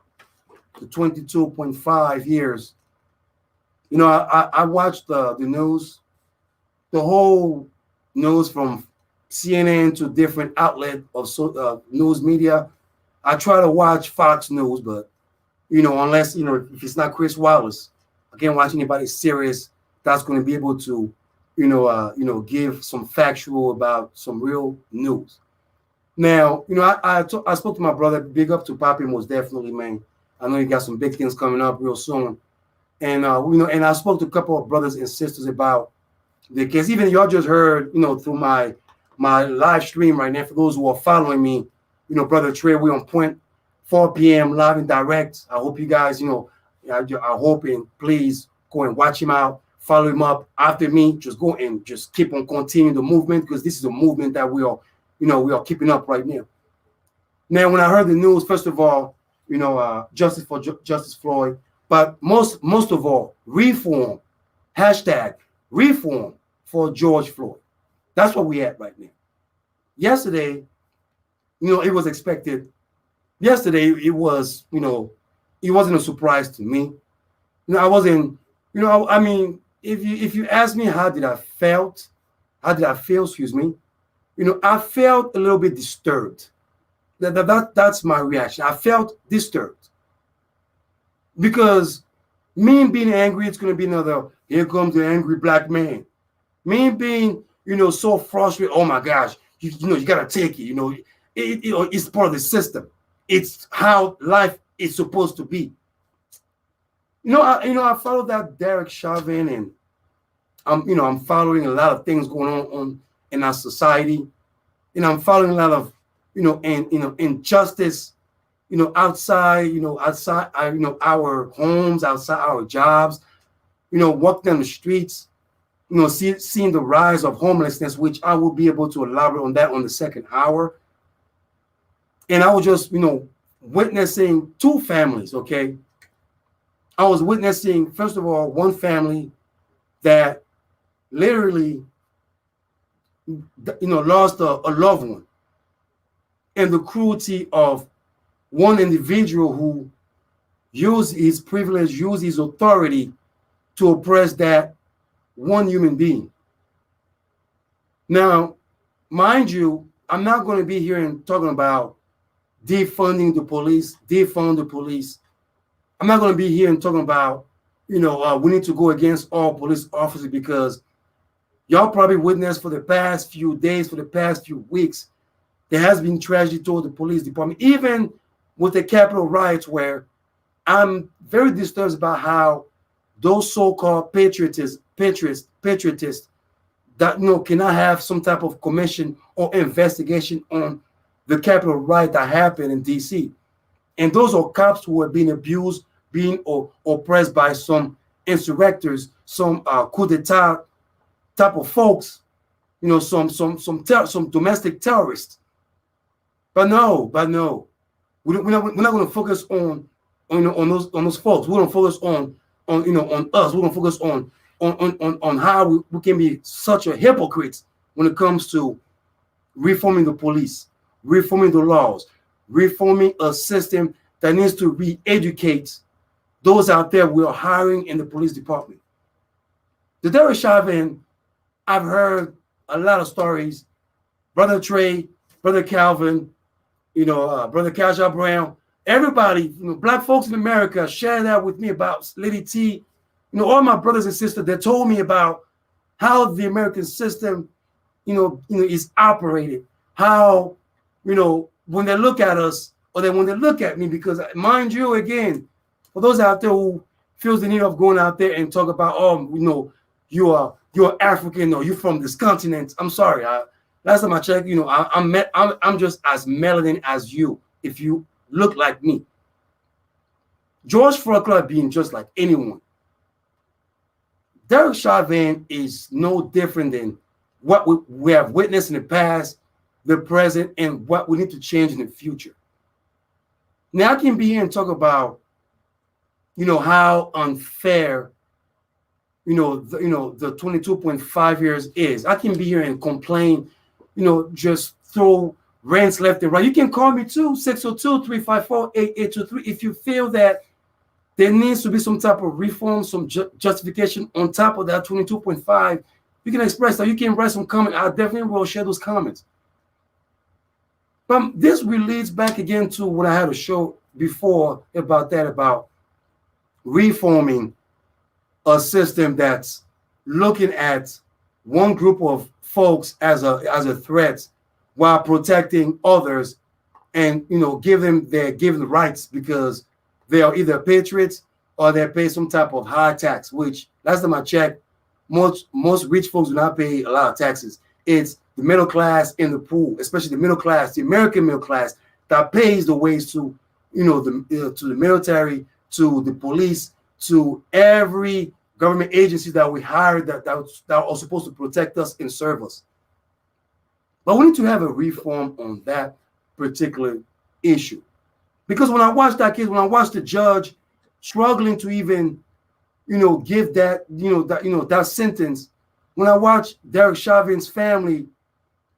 the 22.5 years. I watched the news, the whole news from CNN to different outlet of news media. I try to watch Fox News, but unless if it's not Chris Wallace, I can't watch anybody serious that's going to be able to give some factual about some real news. Now, I spoke to my brother. Big up to Papi, most definitely, man. I know you got some big things coming up real soon, and and I spoke to a couple of brothers and sisters about the case. Even y'all just heard, through my live stream right now. For those who are following me, Brother Trey, we on point, 4 p.m. live and direct. I hope you guys, I hope and please go and watch him out, follow him up after me. Just go and just keep on continuing the movement, because this is a movement that we are keeping up right now. Now, when I heard the news, first of all, justice for Justice Floyd, but most of all, reform, #reform for George Floyd. That's what we at right now. Yesterday, it was expected. Yesterday, it was, it wasn't a surprise to me. I wasn't, I mean, if you ask me how did I feel, excuse me, I felt a little bit disturbed. That's my reaction. I felt disturbed because me being angry, it's going to be another, here comes the angry black man. Me being, so frustrated, oh my gosh, you got to take it, it's part of the system. It's how life is supposed to be. I follow that Derek Chauvin, and I'm following a lot of things going on in our society. I'm following a lot of, injustice, outside our homes, outside our jobs, walking on the streets, seeing the rise of homelessness, which I will be able to elaborate on that on the second hour. And I was just, witnessing two families, okay? I was witnessing, first of all, one family that literally, lost a loved one. And the cruelty of one individual who used his privilege, used his authority to oppress that one human being. Now, mind you, I'm not going to be here and talking about defunding the police, defund the police. I'm not going to be here and talking about, we need to go against all police officers, because y'all probably witnessed for the past few days, for the past few weeks, there has been tragedy toward the police department, even with the Capitol riots, where I'm very disturbed about how those so-called patriotists that cannot have some type of commission or investigation on the Capitol riot that happened in DC. And those are cops who are being abused, being oppressed by some insurrectors, some coup d'etat type of folks, some domestic terrorists. But no, we're not going to focus on those folks. We're going to focus on us. We're going to focus on how we can be such a hypocrite when it comes to reforming the police, reforming the laws, reforming a system that needs to re-educate those out there we are hiring in the police department. The Derek Chauvin, I've heard a lot of stories. Brother Trey, Brother Calvin, Brother Cash.app Brown, everybody, black folks in America share that with me about Lady T. All my brothers and sisters, they told me about how the American system, is operated. How, when they look at us, or then when they look at me, because mind you, again, for those out there who feels the need of going out there and talk about, you're African or you're from this continent. I'm sorry. Last time I checked, I'm just as melanin as you if you look like me. George Floyd being just like anyone. Derek Chauvin is no different than what we have witnessed in the past, the present, and what we need to change in the future. Now I can be here and talk about, how unfair, the 22.5 years is. I can be here and complain, just throw rants left and right. You can call me too, 602-354-8823, if you feel that there needs to be some type of reform, some justification on top of that 22.5. You can express that. You can write some comment. I definitely will share those comments. But this relates back again to what I had a show before about reforming a system that's looking at one group of folks as a threat while protecting others and give them their given rights because they are either patriots or they pay some type of high tax, which last time I checked, most rich folks do not pay a lot of taxes. It's the middle class in the pool, especially the middle class, the American middle class, that pays the ways to to the military, to the police, to every government agency that we hired that are supposed to protect us and serve us. But we need to have a reform on that particular issue. Because when I watched that case, when I watched the judge struggling to even, give that, that sentence, when I watched Derek Chauvin's family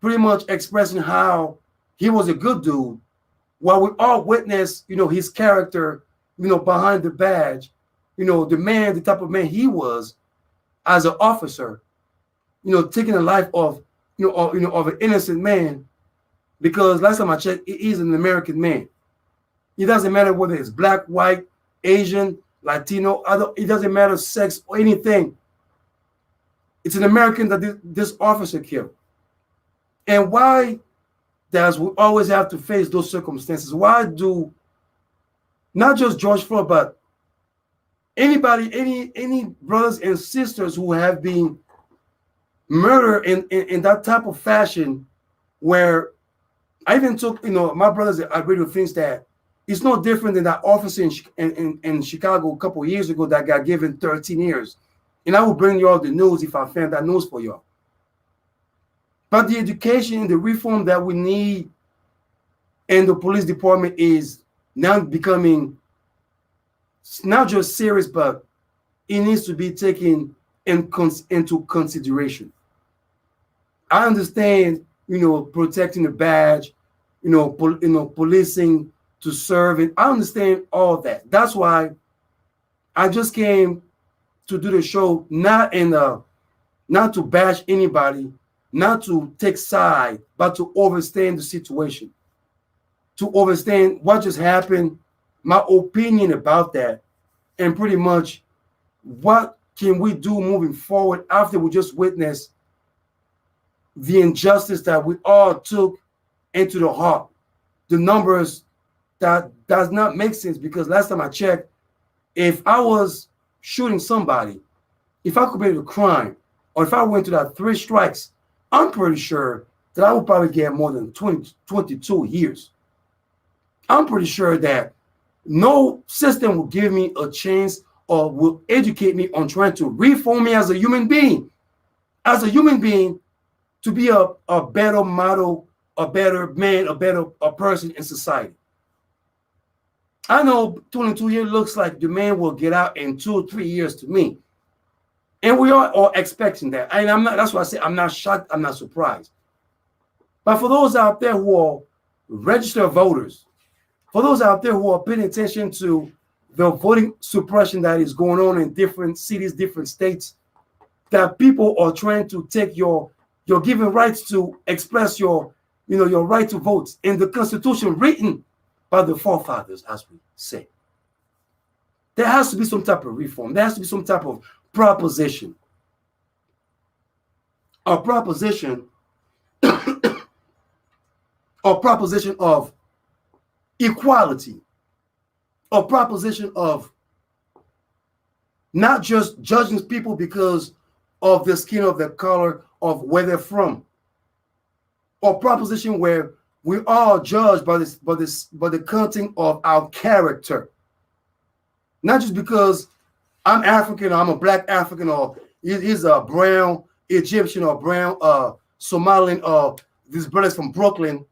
pretty much expressing how he was a good dude, while we all witnessed, his character, behind the badge, the type of man he was as an officer, taking the life of, of an innocent man, because last time I checked, he's an American man. It doesn't matter whether it's black, white, Asian, Latino, it doesn't matter sex or anything. It's an American that this officer killed. And why does we always have to face those circumstances? Why do not just George Floyd, but anybody, any brothers and sisters who have been murdered in that type of fashion, where I even took, my brothers at Radio thinks that it's no different than that officer in Chicago a couple of years ago that got given 13 years. And I will bring you all the news if I found that news for y'all. But the education and the reform that we need in the police department is now becoming not just serious, but it needs to be taken into consideration. I understand, protecting the badge, policing to serve it. I understand all that. That's why I just came to do the show, not to bash anybody, not to take side, but to understand the situation, to understand what just happened, my opinion about that, and pretty much what can we do moving forward after we just witnessed the injustice that we all took into the heart. The numbers that does not make sense, because last time I checked, if I was shooting somebody, if I committed a crime, or if I went to that 3 strikes, I'm pretty sure that I would probably get more than 22 years. I'm pretty sure that no system will give me a chance or will educate me on trying to reform me as a human being. As a human being, to be a better model, a better man, a person in society. I know 22 years looks like the man will get out in 2 or 3 years to me. And we are all expecting that. And I'm not, that's why I say I'm not shocked, I'm not surprised. But for those out there who are registered voters, for those out there who are paying attention to the voting suppression that is going on in different cities, different states, that people are trying to take your given rights to express your right to vote in the Constitution written by the forefathers, as we say. There has to be some type of reform. There has to be some type of proposition. A proposition of equality. A proposition of not just judging people because of the skin of their color, of where they're from. Or proposition where we are judged by the counting of our character. Not just because I'm African, or I'm a black African, or he's a brown Egyptian, or brown Somalian, or this brother's from Brooklyn,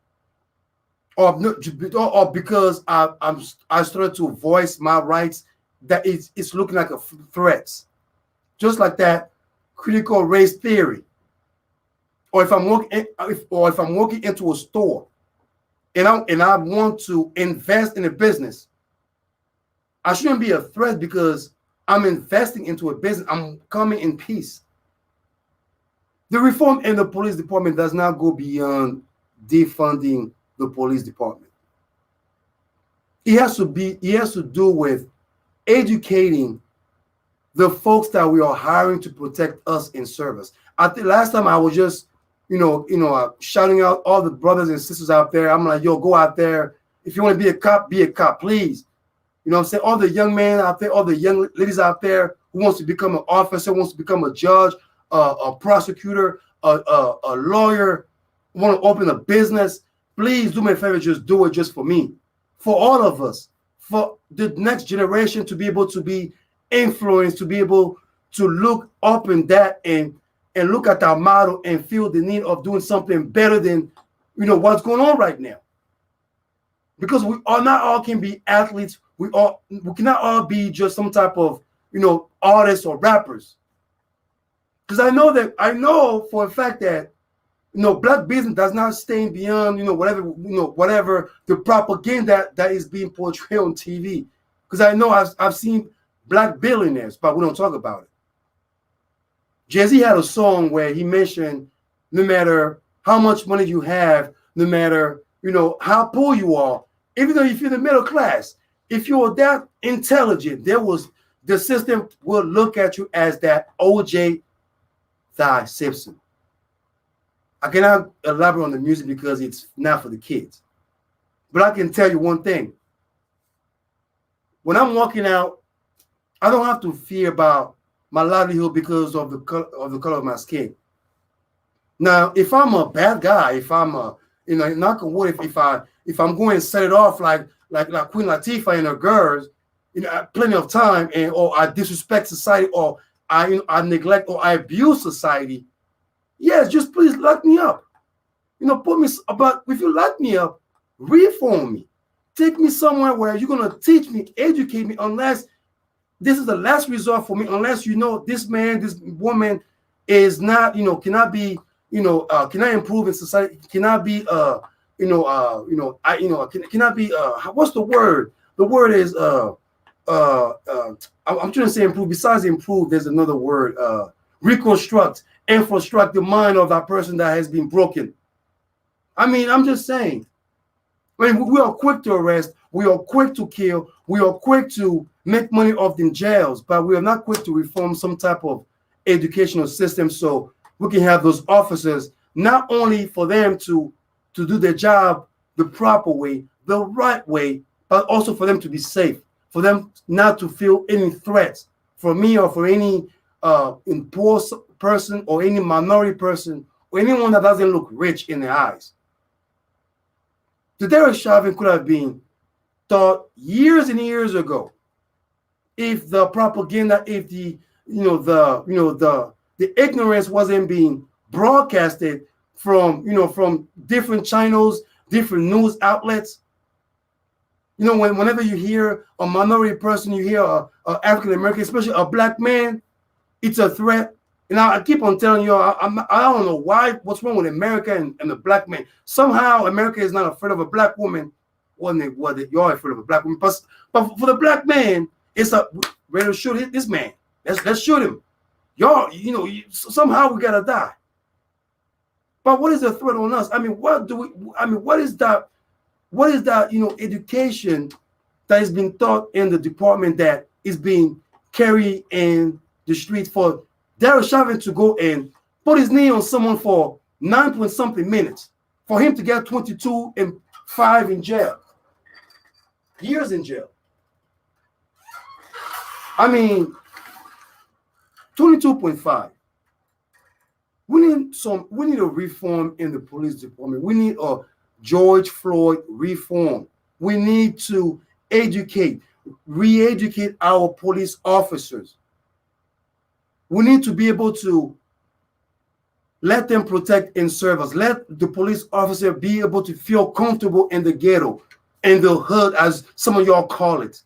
or because I started to voice my rights, that it's looking like a threat. Just like that critical race theory. Or if I'm walking into a store and I want to invest in a business, I shouldn't be a threat because I'm investing into a business. I'm coming in peace. The reform in the police department does not go beyond defunding the police department. It has to do with educating the folks that we are hiring to protect us in service. I think last time I was just, shouting out all the brothers and sisters out there. I'm like, yo, go out there. If you want to be a cop, please. You know what I'm saying? All the young men out there, all the young ladies out there who wants to become an officer, wants to become a judge, a prosecutor, a lawyer, want to open a business, please do me a favor, just do it just for me. For all of us, for the next generation to be able to be influenced, to be able to look up in that and look at our model and feel the need of doing something better than what's going on right now. Because we are not all can be athletes. We cannot all be just some type of artists or rappers. Because I know for a fact that black business does not stay beyond whatever the propaganda that is being portrayed on TV. Because I know I've seen black billionaires, but we don't talk about it. Jay-Z had a song where he mentioned no matter how much money you have, no matter how poor you are, even though if you're the middle class, if you're that intelligent, the system will look at you as that OJ Thy Simpson. I cannot elaborate on the music because it's not for the kids. But I can tell you one thing. When I'm walking out, I don't have to fear about my livelihood because of the color of my skin. Now, if I'm a bad guy, if I'm knock on wood, if I'm going to set it off like Queen Latifah and her girls, plenty of time, or I disrespect society, or I neglect or I abuse society, yes, just please lock me up. Put me about. If you lock me up, reform me, take me somewhere where you're gonna teach me, educate me. Unless this is the last resort for me, unless this man, this woman is not, cannot be, cannot improve in society, cannot be, cannot be. What's the word? The word is I'm trying to say improve. Besides improve, there's another word. Reconstruct, infrastruct the mind of that person that has been broken. I mean, I'm just saying. I mean, we are quick to arrest, we are quick to kill, we are quick to make money off them jails, but we are not quick to reform some type of educational system so we can have those officers, not only for them to do their job the proper way, the right way, but also for them to be safe, for them not to feel any threats from me or for any poor person or any minority person or anyone that doesn't look rich in their eyes. The Derek Chauvin could have been thought years and years ago if the propaganda, if the ignorance wasn't being broadcasted from different channels, different news outlets. Whenever you hear a minority person, you hear a African American, especially a black man, it's a threat. And I keep on telling you, I don't know what's wrong with America and the black man. Somehow America is not afraid of a black woman. You're afraid of a black woman, but for the black man, it's ready to shoot this man. Let's shoot him. Somehow we gotta die. But what is the threat on us? What is that education that is being taught in the department that is being carried in the street for Derek Chauvin to go and put his knee on someone for 9-point-something minutes, for him to get 22 and 5 in jail, years in jail. 22.5. We need a reform in the police department. We need a George Floyd reform. We need to re-educate our police officers. We need to be able to let them protect and serve us. Let the police officer be able to feel comfortable in the ghetto, in the hood, as some of y'all call it.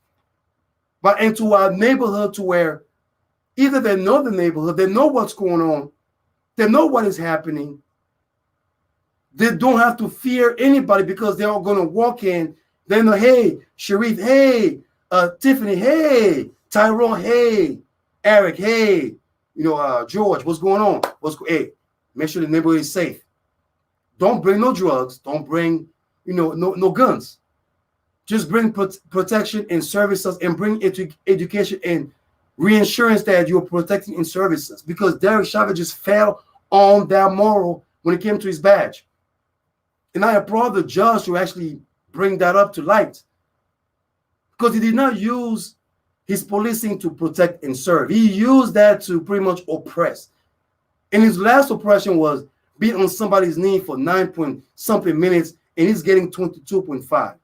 But into our neighborhood to where either they know the neighborhood, they know what's going on, they know what is happening. They don't have to fear anybody because they're all going to walk in. They know, hey, Sharif, hey, Tiffany, hey, Tyrone, hey, Eric, hey, George, what's going on? Hey, make sure the neighborhood is safe. Don't bring no drugs. Don't bring, no guns. Just bring protection and services, and bring education and reinsurance that you're protecting in services. Because Derek Chauvin just fell on that moral when it came to his badge. And I applaud the judge to actually bring that up to light. Because he did not use his policing to protect and serve. He used that to pretty much oppress. And his last oppression was being on somebody's knee for 9-point-something minutes, and he's getting 22.5.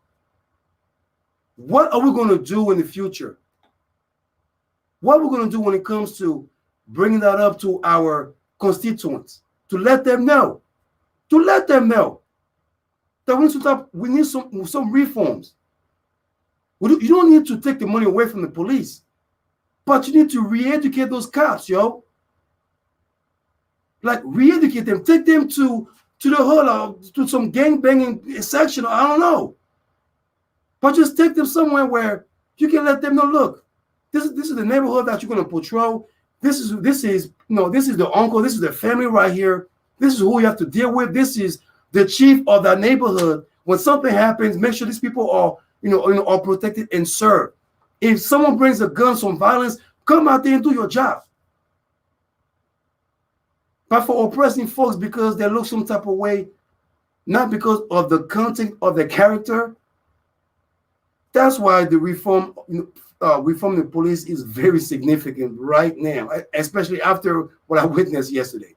What are we going to do in the future? What are we going to do when it comes to bringing that up to our constituents? To let them know. That we need some reforms. You don't need to take the money away from the police, but you need to re-educate those cops, yo. Like, re-educate them. Take them to the hood or to some gang-banging section. I don't know. But just take them somewhere where you can let them know, look, this is the neighborhood that you're going to patrol. This is the uncle. This is the family right here. This is who you have to deal with. This is the chief of that neighborhood. When something happens, make sure these people are are protected and served. If someone brings a gun, some violence, come out there and do your job. But for oppressing folks because they look some type of way, not because of the content of their character, that's why the reform the police is very significant right now, especially after what I witnessed yesterday.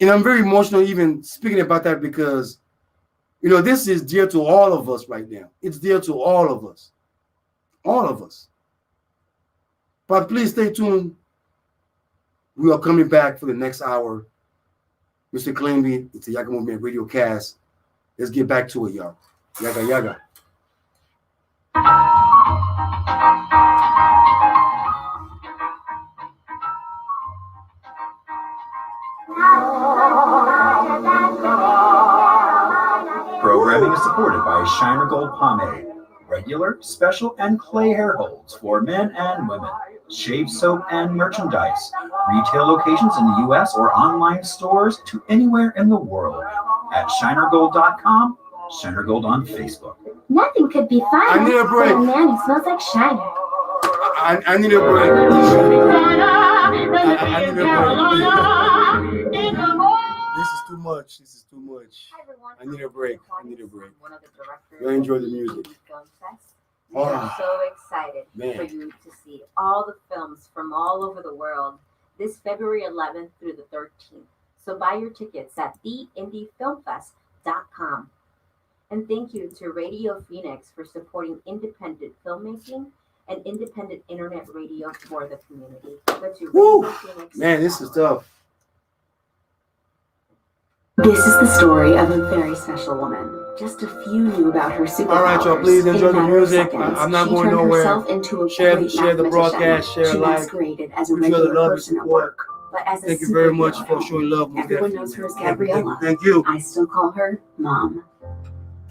And I'm very emotional even speaking about that because, this is dear to all of us right now. It's dear to all of us. All of us. But please stay tuned. We are coming back for the next hour. Mr. Cleanby, it's the Yaggah Movement Radiocast. Let's get back to it, y'all. Yaggah, Yaggah. Programming is supported by Shiner Gold Pomade, regular, special, and clay hair holds for men and women, shave soap and merchandise, retail locations in the U.S. or online stores to anywhere in the world at shinergold.com, Shiner Gold on Facebook. Nothing could be finer I need a break. than a man who smells like Shiner. I need a break. I need a break. This is too much. Hi, everyone. I need a break. One of the directors You enjoy the music. of Film Fest. We are Wow. so excited Man. for you to see all the films from all over the world this February 11th through the 13th. So buy your tickets at theindiefilmfest.com. And thank you to Radio Phoenix for supporting independent filmmaking and independent internet radio for the community. Go to Woo! Radio Phoenix. Man, this is tough. This is the story of a very special woman. Just a few knew about her superpowers. All right, y'all, please enjoy In a the matter of music. seconds, I'm not she going turned nowhere. herself into a Share great the mathematician. broadcast, share She like. masqueraded as a We feel the regular love and person at support. work, but as a Thank you very superhero much at for home. showing love. Everyone knows her as Thank you, Gabriella. Thank you. I still call her Mom.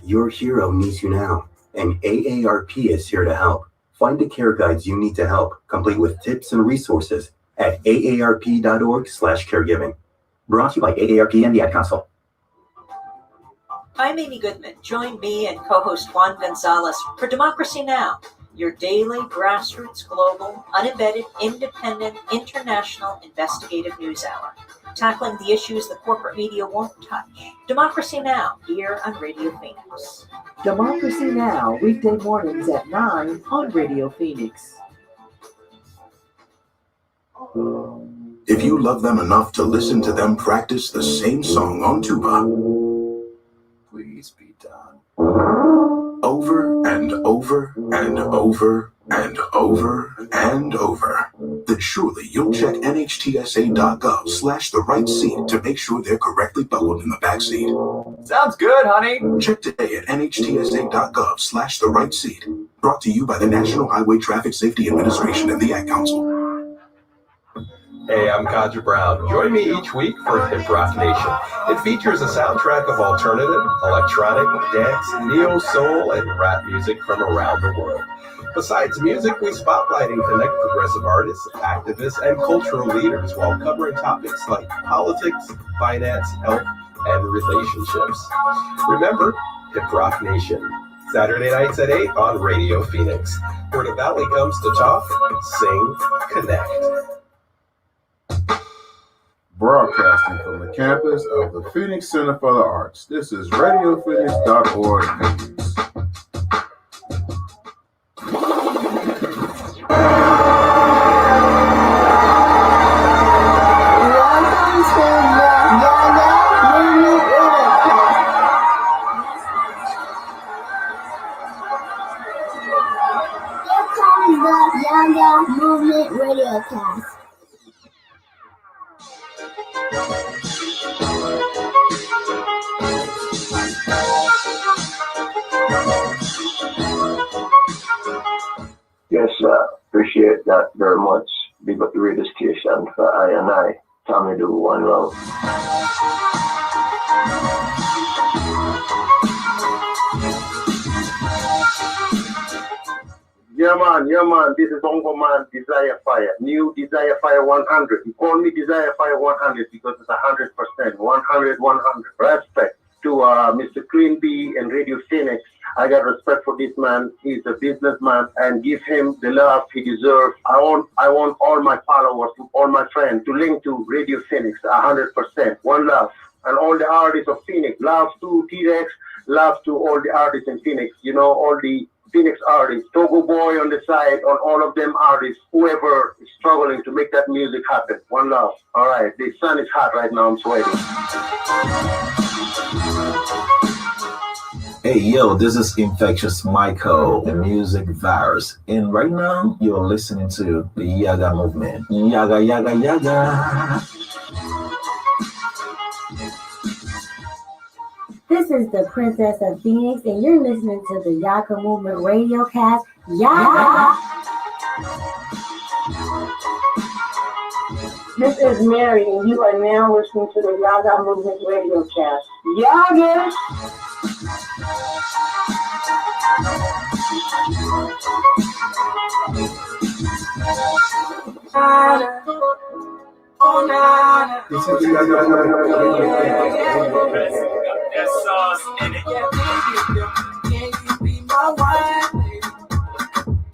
Your hero needs you now, and AARP is here to help. Find the care guides you need to help, complete with tips and resources at aarp.org/caregiving. Brought to you by AARP and the Ad Council. I'm Amy Goodman. Join me and co-host Juan Gonzalez for Democracy Now!, your daily grassroots, global, unembedded, independent, international investigative news hour, tackling the issues the corporate media won't touch. Democracy Now! Here on Radio Phoenix. Democracy Now! Weekday mornings at 9 on Radio Phoenix. If you love them enough to listen to them practice the same song on tuba, please be done. Over and over and over and over and over, then surely you'll check nhtsa.gov/the-right-seat to make sure they're correctly buckled in the back seat. Sounds good, honey. Check today at nhtsa.gov/the-right-seat. Brought to you by the National Highway Traffic Safety Administration and the Ad Council. Hey, I'm Kadra Brown. Join me each week for Hip Rock Nation. It features a soundtrack of alternative, electronic, dance, neo soul, and rap music from around the world. Besides music, we spotlight and connect progressive artists, activists, and cultural leaders while covering topics like politics, finance, health, and relationships. Remember, Hip Rock Nation. Saturday nights at 8 on Radio Phoenix, where the Valley comes to talk, sing, connect. Broadcasting from the campus of the Phoenix Center for the Arts. This is radiophoenix.org. Here comes the Yaggah Movement Radiocast. Yes, appreciate that very much. Big up the radio station for I and I. Tommy do one love. Yeah man, this is Uncle Man Desire Fire. New Desire Fire 100. You call me Desire Fire 100 because it's 100%. 100. Respect to Mr. Clean B and Radio Phoenix. I got respect for this man. He's a businessman, and give him the love he deserves. I want all my followers, all my friends to link to Radio Phoenix 100%. One love. And all the artists of Phoenix. Love to T-Rex. Love to all the artists in Phoenix. You know, all the Phoenix artists, Togo Boy on the side, on all of them artists, whoever is struggling to make that music happen. One love. All right, the sun is hot right now, I'm sweating. Hey yo, this is Infectious Michael, the music virus. And right now, you're listening to the Yaggah movement. Yaggah, Yaggah, Yaggah. This is the Princess of Phoenix, and you're listening to the Yaggah Movement Radiocast. Yaggah! This is Mary, and you are now listening to the Yaggah Movement Radiocast. Yaggah! This is the Yaggah Movement. That sauce in it. Yeah, baby girl, can you be my wife, baby?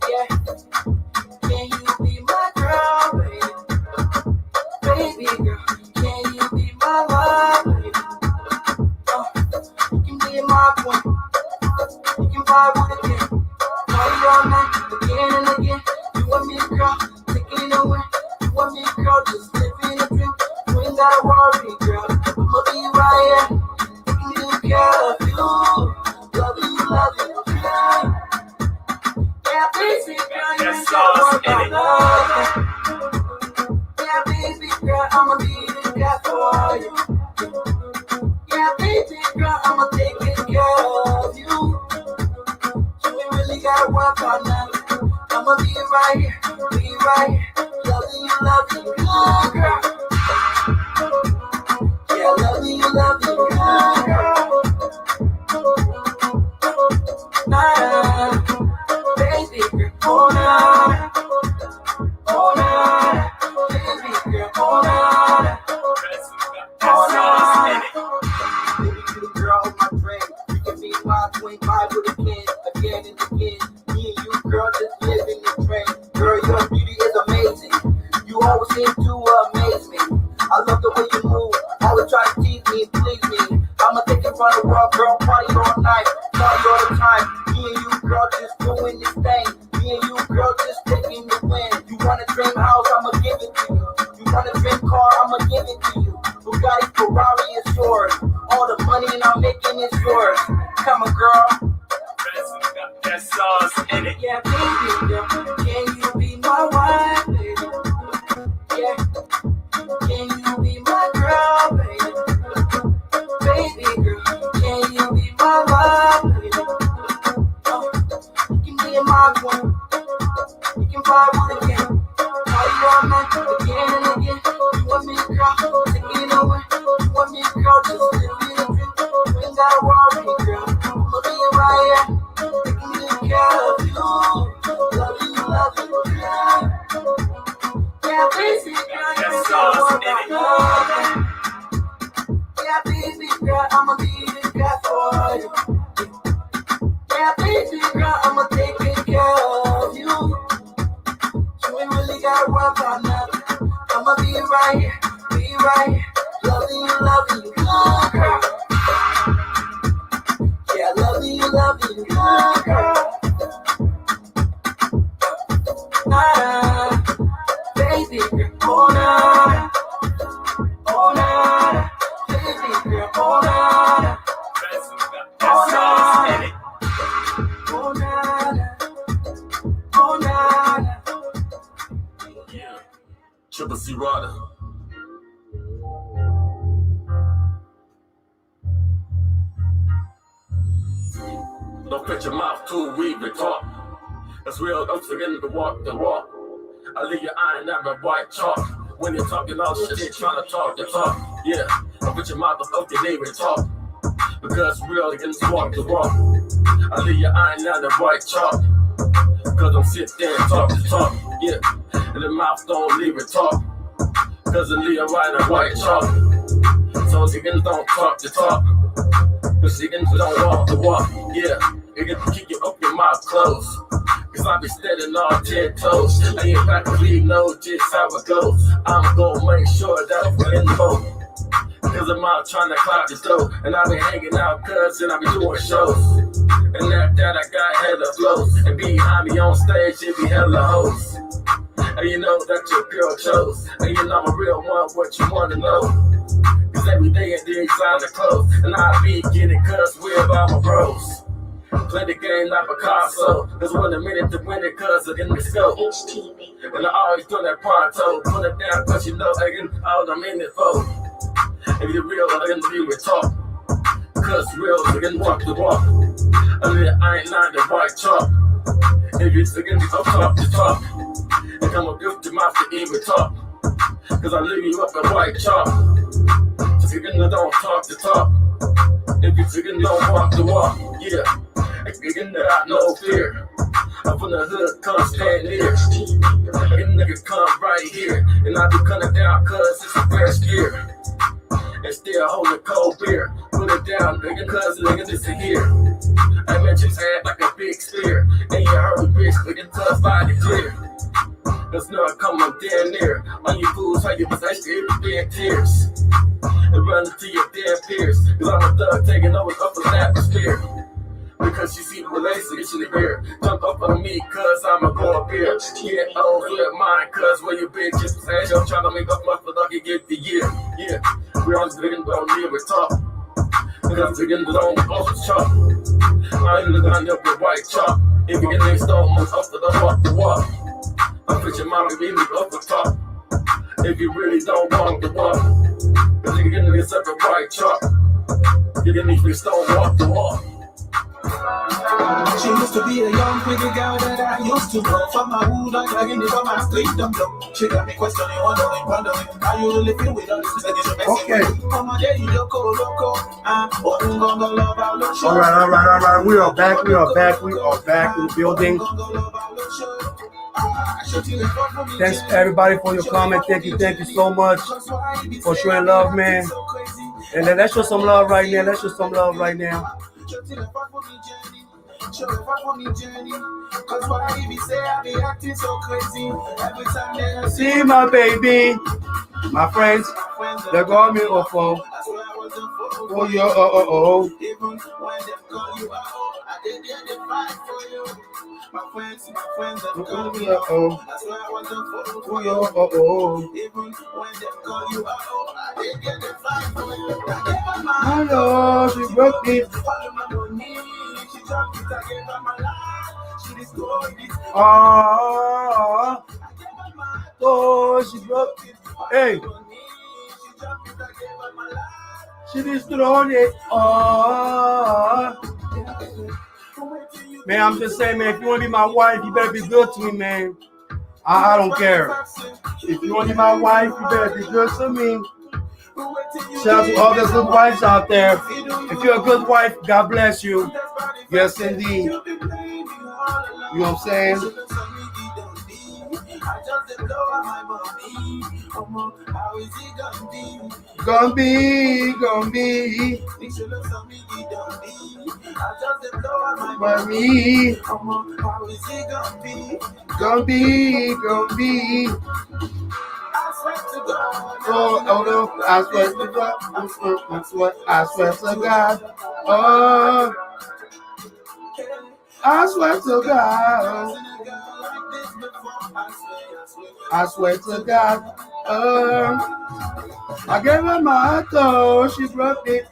Yeah, can you be my girl, baby? Baby girl, can you be my wife, baby? You can be my queen. You can vibe with a king. Now you're on right here, be right here. Loving you, good girl. Yeah, loving you, good girl. Nah, baby girl, oh nah, oh nah, baby girl, oh nah, oh nah. Baby, you the girl of my dream. You can be my 25 with a kid, again and again. Me and you, girl, just living the dream. Girl, your beauty is amazing. You always seem to amaze me. I love the way you move. Always try to tease me and please me. I'ma take you from the world, girl, party all night, party all the time. Me and you, girl, just doing this thing. Me and you, girl, just taking the win. You want a dream house, I'ma give it to you. You want a dream car, I'ma give it to you. Bugatti, Ferrari is yours. All the money I'm making is yours. Come on, girl. That's SOUNDZ ENT. Yeah, baby, girl, can you be my wife, baby? Yeah, can you be my girl, baby? Baby girl, can you be my wife, baby? You can be my one. You can buy one again. Call you all night, again and again. You want me, girl, take it away. You want me, girl, just live in a dream. You ain't gotta worry, girl. I'ma be right here, taking care of you. Love you, girl. Yeah, baby girl, you're so love. Yeah, baby girl, I'ma be the guy for you. Yeah, baby girl, I'ma take care of you. You ain't really gotta worry about nothing. I'ma be right here, loving you, good girl. Yeah, loving you, good girl. Nah, baby girl, oh nah, oh nah, baby girl, oh nah, oh nah, oh nah, oh nah. Triple C Rada. Don't put your mouth too weak and talk. That's real, don't forget to walk the walk. I leave your eye and never white chalk. When you're talking all shit, trying to talk the talk. Yeah, don't put your mouth up your neighbor and talk. Because real against walk the walk. I leave your eye and never white chalk. Cause I'm sit there and talk the talk. Yeah, and the mouth don't leave it talk. Cause I leave your eye and white chalk. So niggas don't talk the talk. But niggas don't walk the walk. Yeah, you can keep your up your mouth closed. Cause I be standing on 10 toes. I ain't got to leave no just how it goes. I'm gonna make sure that I'm in the boat. Cause I'm out trying to clock the dough. And I be hanging out cuz and I be doing shows. And after that I got hella flows. And behind me on stage it be hella hoes. And you know that your girl chose. And you know I'm a real one, what you wanna know. Cause every day I design the clothes. And I be getting cuz with all my bros. Play the game like Picasso. There's 1 minute to win it cause of in the scope. And I always do that pronto. Put it down cause you know I can all I'm in it for. If you're real, I can be with talk. Cause real, I can walk the walk. I mean, I ain't lying the white chalk. If you're thinking I'll talk the talk. And come up with your mouth to even talk. Cause I leave you up in white chalk. So you don't talk the talk. If you're thinking don't walk the walk. Yeah. Getting out no fear. I'm from the hood, come stand near. And niggas come right here. And I be coming down cause it's a fresh gear. And still holding cold beer. Put it down, nigga, cause niggas is here. I met you act like a big spear. And you heard bitch, nigga, tough body clear. There's no coming down near. All you fools, how you possess your being tears. And run into your damn peers. Cause I'm a thug taking over up the atmosphere. Because you see the relation in here. Jump up on me, cause I'ma go up here. Yeah, oh, flip mine, cause where you bitch is ass. I'm trying to make up my fucking get the year. Yeah, we're on the niggas don't live with talk. Because niggas don't off the chalk. I ain't looking up with white chalk. If you get niggas don't move up to the walk the walk. I put your mama in me up the top. If you really don't walk the walk. Cause you get niggas up with white chalk. You get niggas don't walk the walk. She used to be a young pretty girl that I used to know. From my hood, like I in from my street, them blow. She got me questioning, wondering, how you really feel with all this message? Okay. Come on, there you loco. All right. We are back in the building. Thanks everybody for your comment. Thank you so much for showing love, man. And then let's show some love right now. See my baby, my friends, they call me Ofo. Oh yeah, oh. My friends, they call me oh. Oh yeah, oh. Even when they call you I did get the fight for you. My love, she broke me. She dropped it, I gave her my life. She destroyed it. Oh, she broke it. Hey. She destroyed it. Man, I'm just saying, man, if you want to be my wife, you better be good to me, man. I don't care. If you want to be my wife, you better be good to me. Shout out to all the good wives out there. If you're a good wife, God bless you. Yes, indeed. You know what I'm saying? Gonna be. By me. Gonna be. Oh no, I swear to God. I swear to God. Oh, I swear to God. I swear to God. I gave her my toe, she broke it.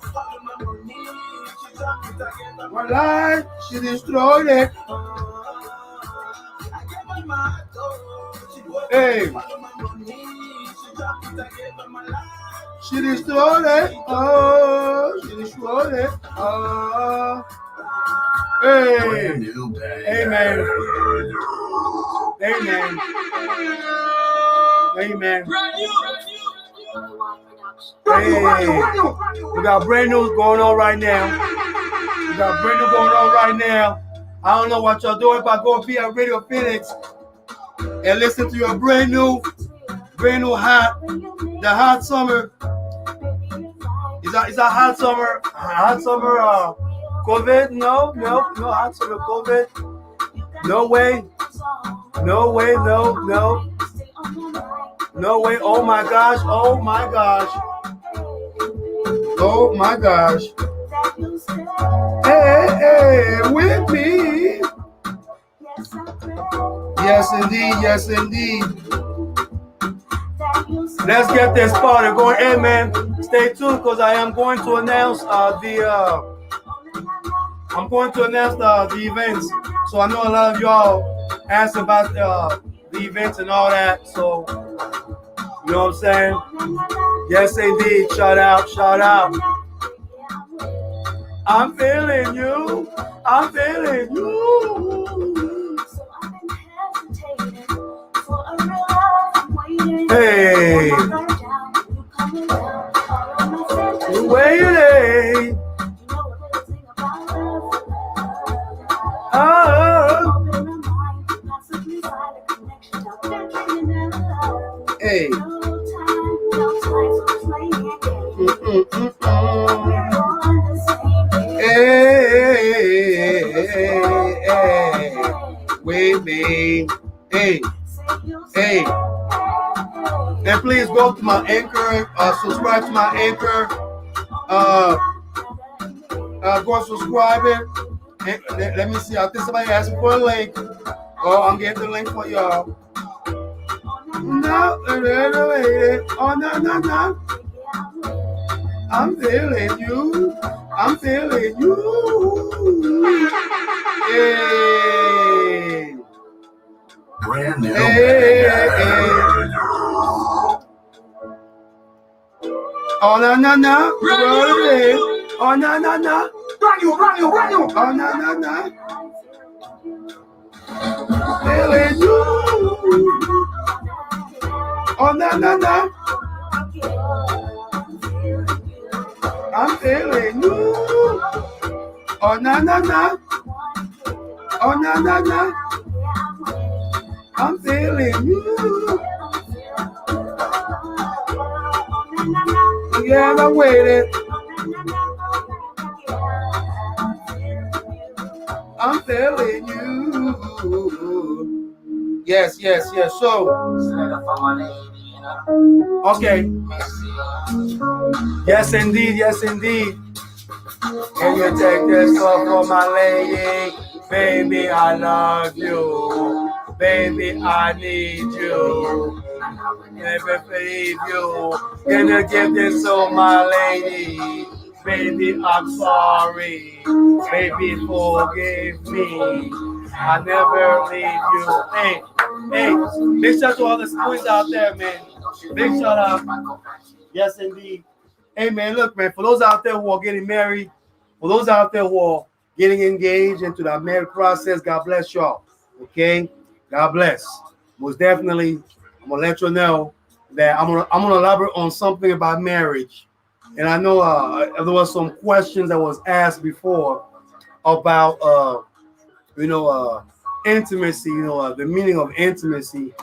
My life, she destroyed it. Hey. She destroyed it. Oh, she destroyed it. Hey. Amen. Hey, we got brand new going on right now. I don't know what y'all doing, but go be at Radio Phoenix and listen to your brand new hot, the hot summer. Is that hot summer? COVID? No, hot summer COVID. No way. No way. Oh my gosh. Hey, with me. Yes, indeed. Let's get this party going. Hey, man, stay tuned because I am going to announce the events. So I know a lot of y'all asked about the events and all that. So, you know what I'm saying? Yes, indeed. Shout out. I'm feeling you. Hey. You waiting. Hey. Hey. With me. Hey. And please go to my Anchor, subscribe to my Anchor. Go and subscribe it. Let me see. I think somebody asked for a link. Oh, I'm getting the link for y'all. No. I'm feeling you. Hey. Brand new. Oh no. Oh no. Brand new. Oh no. Feeling you. Oh, na, na, na. I'm feeling you. Oh, na, na, na. Oh, na, na, na. I'm feeling you. Yeah, I'm waiting. I'm feeling you. Yes, yes, yes. So, okay. Yes, indeed. Yes, indeed. Can you take this off for my lady? Baby, I love you. Baby, I need you. Never leave you. Can you give this to my lady? Baby, I'm sorry. Baby, forgive me. I never leave you. Hey, hey, big shout out to all the queens out there, man. Big shout out. Yes, indeed. Hey, man, look, man, for those out there who are getting married, for those out there who are getting engaged into that marriage process, God bless y'all. Okay? God bless. Most definitely, I'm gonna let you know that I'm gonna elaborate on something about marriage. And I know there was some questions that was asked before about intimacy, the meaning of intimacy.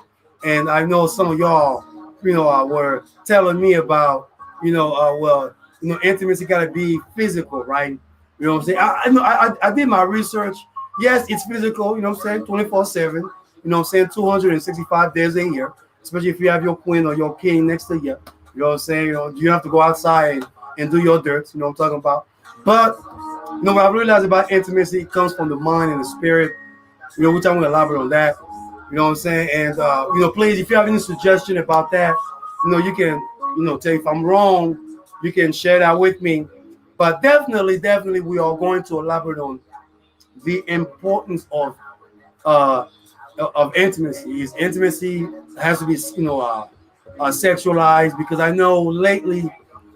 And I know some of y'all, were telling me about, intimacy gotta be physical, right? You know what I'm saying? I know I did my research. Yes, it's physical, 24/7, 265 days a year, especially if you have your queen or your king next to you. You know what I'm saying? You have to go outside and do your dirt, you know what I'm talking about. But what I realized about intimacy comes from the mind and the spirit, which I'm gonna elaborate on that. You know what I'm saying? And please, if you have any suggestion about that, you can, tell if I'm wrong, you can share that with me. But definitely, we are going to elaborate on the importance of intimacy. Intimacy has to be, sexualized, because I know lately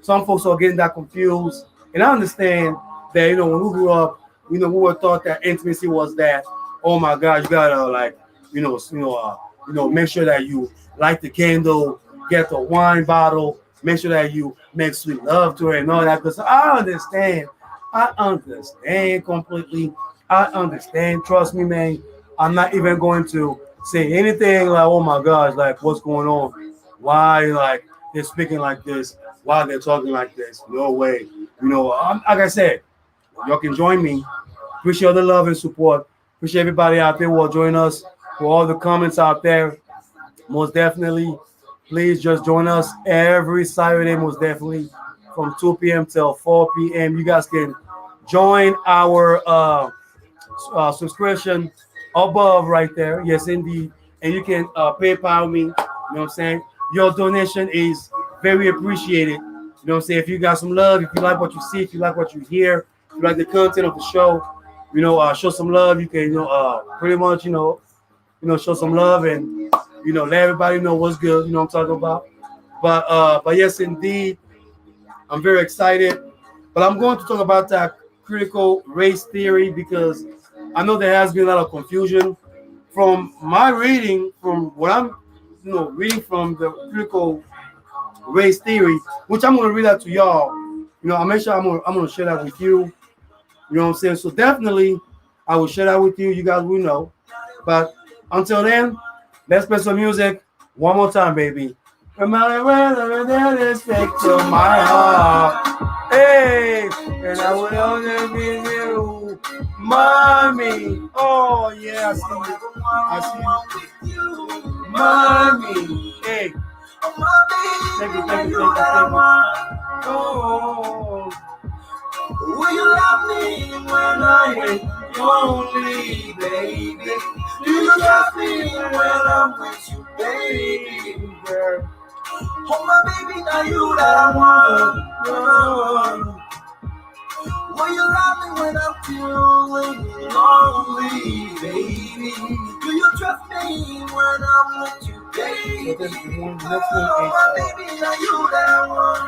some folks are getting that confused, and I understand that when we grew up, we were taught that intimacy was that, oh my God, you gotta make sure that you light the candle, get the wine bottle, make sure that you make sweet love to her and all that. Because I understand completely. I understand. Trust me, man. I'm not even going to say anything like, oh my gosh, like what's going on? Why they're speaking like this? Why they're talking like this? No way. Like I said, y'all can join me. Appreciate the love and support. Appreciate everybody out there who will join us, for all the comments out there. Most definitely, please just join us every Saturday, most definitely, from 2 p.m. till 4 p.m. You guys can join our subscription above right there. Yes, indeed. And you can PayPal me. You know what I'm saying? Your donation is very appreciated. You know what I'm saying? If you got some love, if you like what you see, if you like what you hear, if you like the content of the show, show some love. You can, pretty much, show some love and, let everybody know what's good. You know what I'm talking about? But yes, indeed, I'm very excited. But I'm going to talk about that critical race theory, because I know there has been a lot of confusion from my reading, from what I'm, reading from the critical race theory, which I'm going to read out to y'all. I make sure I'm going to share that with you. You know what I'm saying? So definitely, I will share that with you. You guys will know. But until then, let's play some music one more time, baby. From my respect to my heart. Hey, and I will always be you, mommy. Oh yeah, I see you, mommy. Hey, thank you. Oh. Will you love me when I'm lonely, baby? Do you love me when I'm with you, baby? Girl. Oh, my baby, now you that I want. Will you love me when I'm feeling lonely, baby? Do you trust me when I'm with you, baby? Oh, my baby, now you that I want.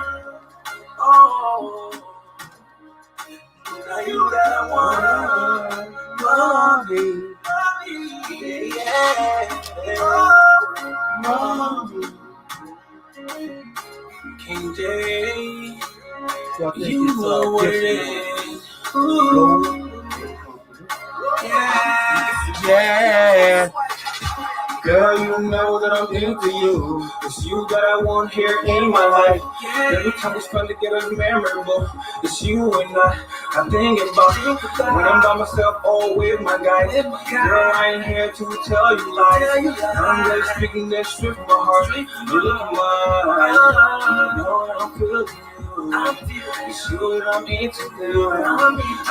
Oh. Now you that I want, mommy. So I think You it's know what it is. Ooh. Yeah. Girl, you know that I'm into you. It's you that I want here in my life. Every time we spend together is memorable. It's you and I think about when I'm by myself or with my guys. Girl, I ain't here to tell you lies. I'm just speaking this shit from my heart. You look at mine. You know that I'm feeling you. It's you that I'm into you. I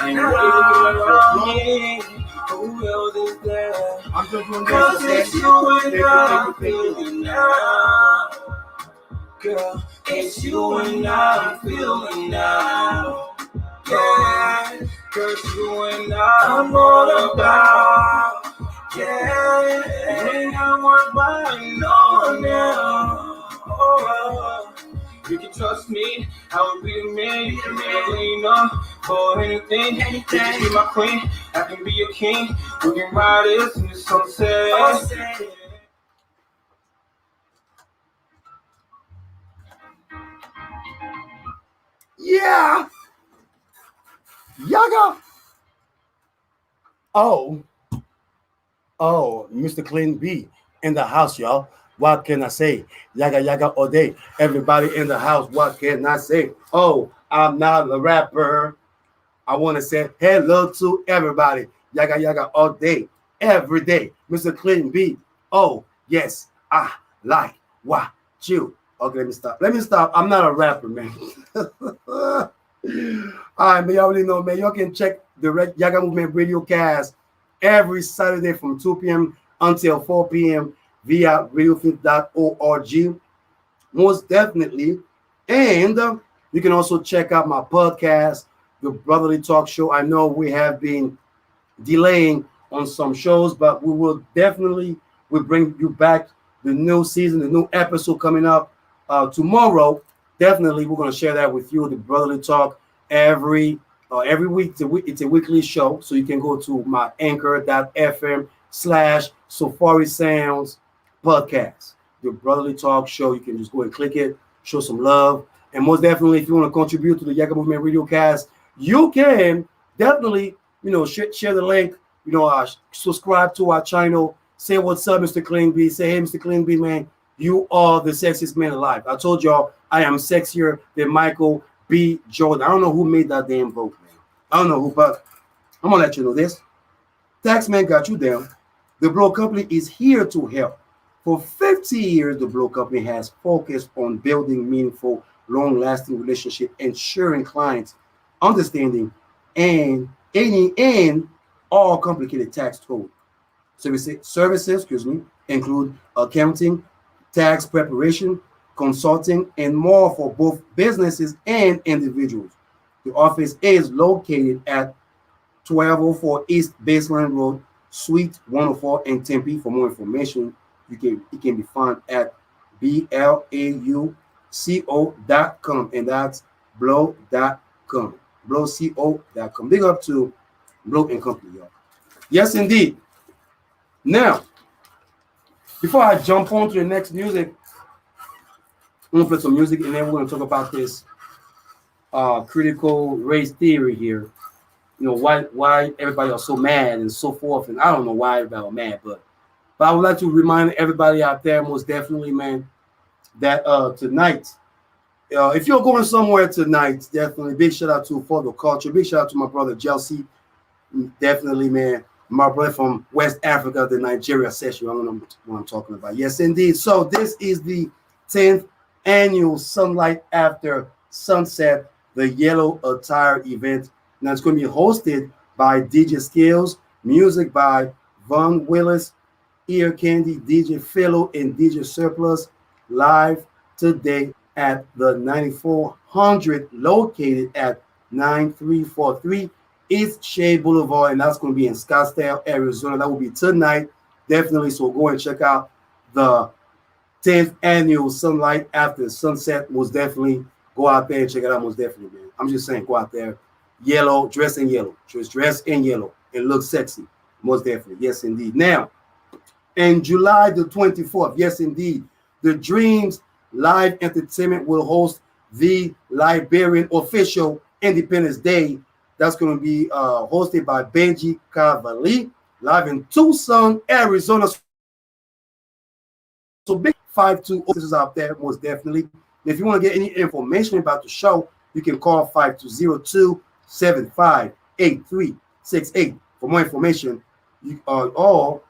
ain't really looking around me. Who else is there? I'm just doing Cause this. it's you and I'm feeling now. Girl, it's you and I'm feeling now. Yeah, cause you and I'm all about. Yeah, ain't got work by no one now. Oh, you can trust me, I will be the man. You can lean on for anything. You can be my queen, I can be your king. We can ride this in the sunset. Yeah. Yaggah. Oh, Mr. Clean B in the house, y'all. What can I say? Yaggah, yaggah all day. Everybody in the house, what can I say? Oh, I'm not a rapper. I want to say hello to everybody. Yaggah, yaggah all day, every day. Mr. Clean B. Oh, yes, I like what you. Okay, let me stop. I'm not a rapper, man. All right, man, y'all already know, man. Y'all can check the Yaggah Movement Radiocast every Saturday from 2 p.m. until 4 p.m. via radiofit.org. Most definitely. And you can also check out my podcast, The Brotherly Talk Show. I know we have been delaying on some shows, but we will definitely bring you back the new season, the new episode coming up tomorrow. Definitely, we're going to share that with you, The Brotherly Talk, every week. It's a weekly show, so you can go to my anchor.fm/SafariSounds podcast, The Brotherly Talk Show. You can just go and click it, show some love. And most definitely, if you want to contribute to the Yaggah Movement Radiocast, you can definitely, share the link, subscribe to our channel, say what's up, Mr. Clean B. Say, hey, Mr. Clean B, man, you are the sexiest man alive. I told y'all I am sexier than Michael B. Jordan. I don't know who made that damn vote, man. I don't know who, but I'm going to let you know this. Taxman got you down. The Blow Company is here to help. For 50 years, the Blow Company has focused on building meaningful, long-lasting relationships, ensuring clients understanding and aiding in all complicated tax code. Services include accounting, tax preparation, consulting, and more for both businesses and individuals. The office is located at 1204 East Baseline Road, Suite 104 in Tempe. For more information, it can be found at blauco.com, and that's blow.com. blowco.com. Big up to Blow and Company, y'all. Yes, indeed. Now, before I jump on to the next music, I'm gonna play some music, and then we're gonna talk about this critical race theory here. Why everybody are so mad and so forth, and I don't know why everybody are mad, but I would like to remind everybody out there, most definitely, man, that tonight, if you're going somewhere tonight, definitely big shout out to For the Culture, big shout out to my brother Chelsea, definitely, man, my brother from West Africa, the Nigeria session. I don't know what I'm talking about. Yes, indeed. So this is the 10th annual Sunlight After Sunset, the Yellow Attire event. Now it's going to be hosted by DJ Skills, music by Von Willis, Ear Candy, DJ Philo, and DJ Surplus, live today at the 9400, located at 9343 East Shea Boulevard, and that's going to be in Scottsdale, Arizona. That will be tonight, definitely. So go and check out the 10th annual Sunlight After Sunset. Most definitely go out there and check it out. Most definitely, man. I'm just saying, go out there, dress in yellow, dress in yellow, and look sexy. Most definitely, yes, indeed. Now, in July the 24th, yes, indeed, the Dreams Live Entertainment will host the Liberian official Independence Day. That's going to be hosted by Benji Cavalli, live in Tucson, Arizona. So big 520 officers out there, most definitely. And if you want to get any information about the show, you can call 520-275-8368 for more information. For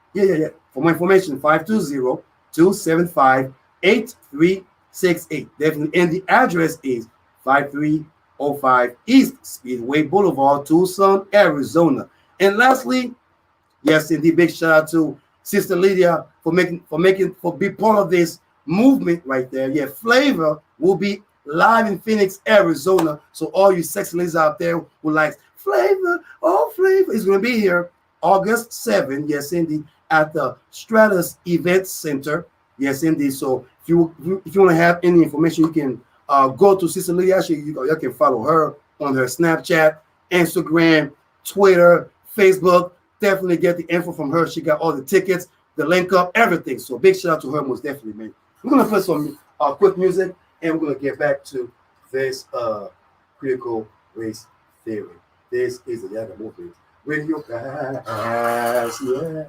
more information, 520-275-8368. Definitely. And the address is 5305 East Speedway Boulevard, Tucson, Arizona. And lastly, yes, indeed, big shout out to Sister Lydia for being part of this movement right there. Yeah, Flavor will be live in Phoenix, Arizona. So all you sexy ladies out there who like Flavor, Flavor is going to be here August 7th. Yes, indeed, at the Stratus Event Center. Yes, indeed. So if you want to have any information, you can go to Sister Lydia. Actually, you can follow her on her Snapchat, Instagram, Twitter, Facebook. Definitely get the info from her. She got all the tickets, the link up, everything. So big shout out to her, most definitely, man. We're gonna play some quick music, and we're gonna get back to this critical race theory. This is the Yaggah Movement Radiocast, yeah.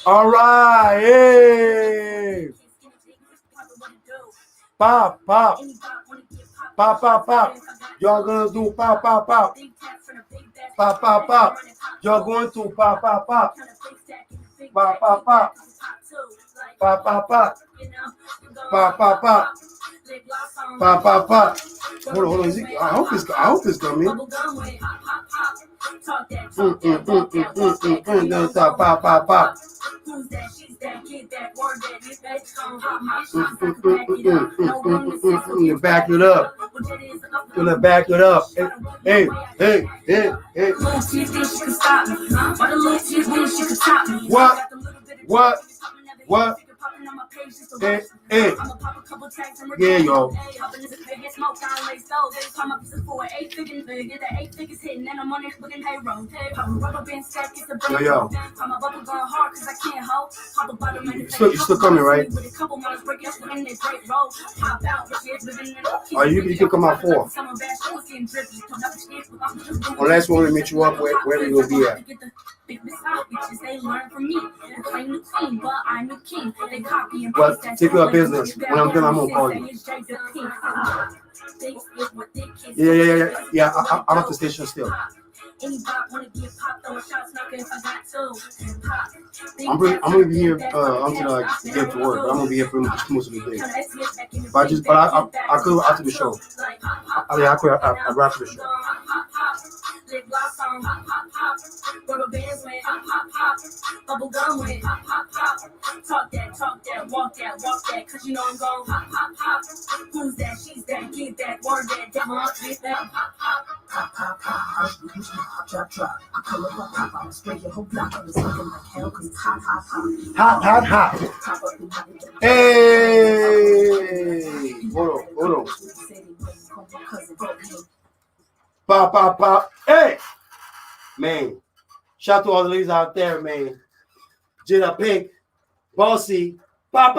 All right, hey. Pop, pop. Pop, pop, pop. Y'all gonna do pop, pop, pop. Pop, pop, pop. Y'all going to pop, pop, pop. Pop, pop, pop. Pop, pop, pop. Pop, pop, pop. Pop, pop, pop. Hold on. I hope it's coming. Pop, pop, pop. Back it up. Gonna back it up. Hey. What? Hey. Yeah, yo. Yo. You still coming, right? You can come out 4. Unless we want to meet you up where we will be at. Well, take your business. When I'm done, I'm gonna call you. Yeah. I'm at the station still. I'm gonna be here until I get to work. But I'm gonna be here for most of the day. But I could after the show. I could after the show. Talk that, walk that, cause you know I'm gon' pop. Who's that? She's that, get that, word that, demo up, get that, pop. Drop. I call it pop. I'ma spray your whole block. I'm just looking like hell, cause it's hot. Hot. Hey! Hold on. Pop. Hey! Man, shout out to all the ladies out there, man. Jada Pink, Bossy, pop.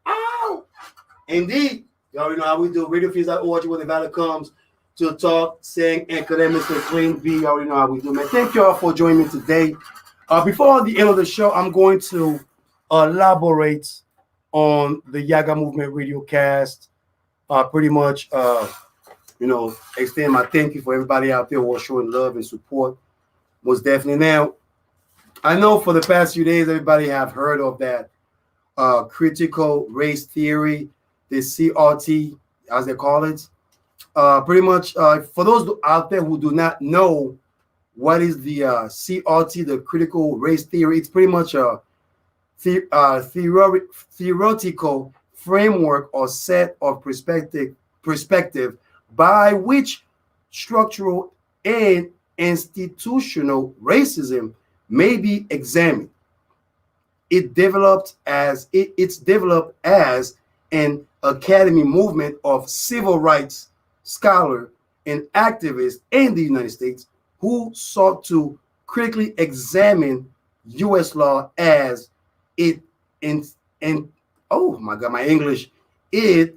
Ow! Indeed. You already know how we do. RadioFeeds.org when the valor comes to talk, sing, and connect Mr. Clean B. You already know how we do, man. Thank you all for joining me today. Before the end of the show, I'm going to elaborate on the Yaggah Movement Radiocast. Pretty much, extend my thank you for everybody out there who are showing love and support. Most definitely. Now, I know for the past few days, everybody have heard of that critical race theory, the CRT, as they call it. Pretty much, for those out there who do not know what is the CRT, the critical race theory, it's pretty much a theoretical framework or set of perspective by which structural and institutional racism may be examined. It's developed as an academy movement of civil rights scholars and activists in the United States who sought to critically examine U.S. law as it oh my God, my English, it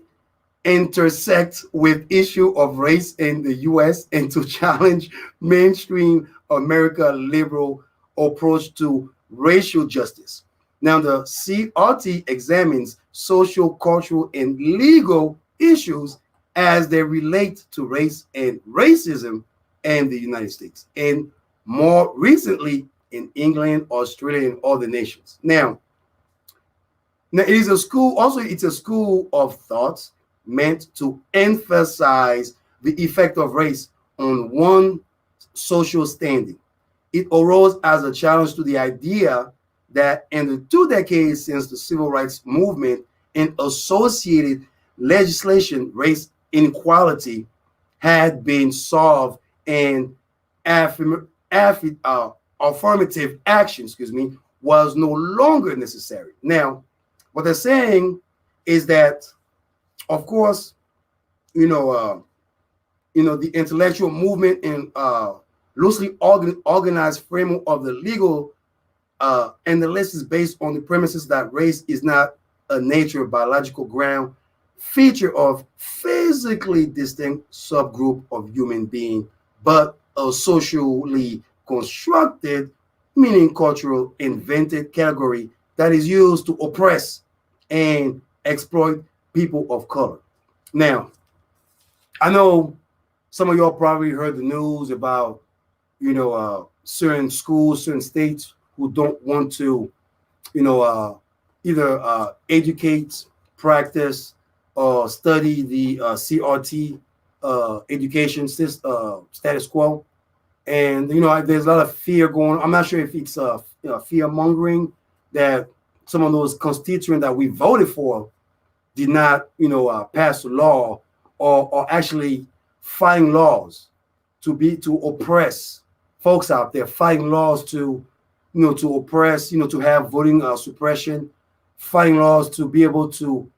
intersects with issue of race in the U.S. and to challenge mainstream America liberal approach to racial justice. Now, the CRT examines social, cultural, and legal issues as they relate to race and racism in the United States, and more recently in England, Australia, and other nations. Now it is a school, also it's a school of thoughts meant to emphasize the effect of race on one social standing. It arose as a challenge to the idea that in the 2 decades since the civil rights movement and associated legislation, race inequality had been solved and affirmative action, was no longer necessary. Now, what they're saying is that, of course, the intellectual movement and loosely organized framework of the legal and the list is based on the premises that race is not a nature, biological ground feature of physically distinct subgroup of human being, but a socially constructed, meaning cultural invented category that is used to oppress and exploit people of color. Now, I know some of y'all probably heard the news about, certain schools, certain states who don't want to, either educate, practice, or study the CRT education status quo. And, there's a lot of fear going on. I'm not sure if it's fear mongering that some of those constituents that we voted for did not, pass a law or actually fighting laws to oppress folks out there, fighting laws to oppress, to have voting suppression, fighting laws to be able to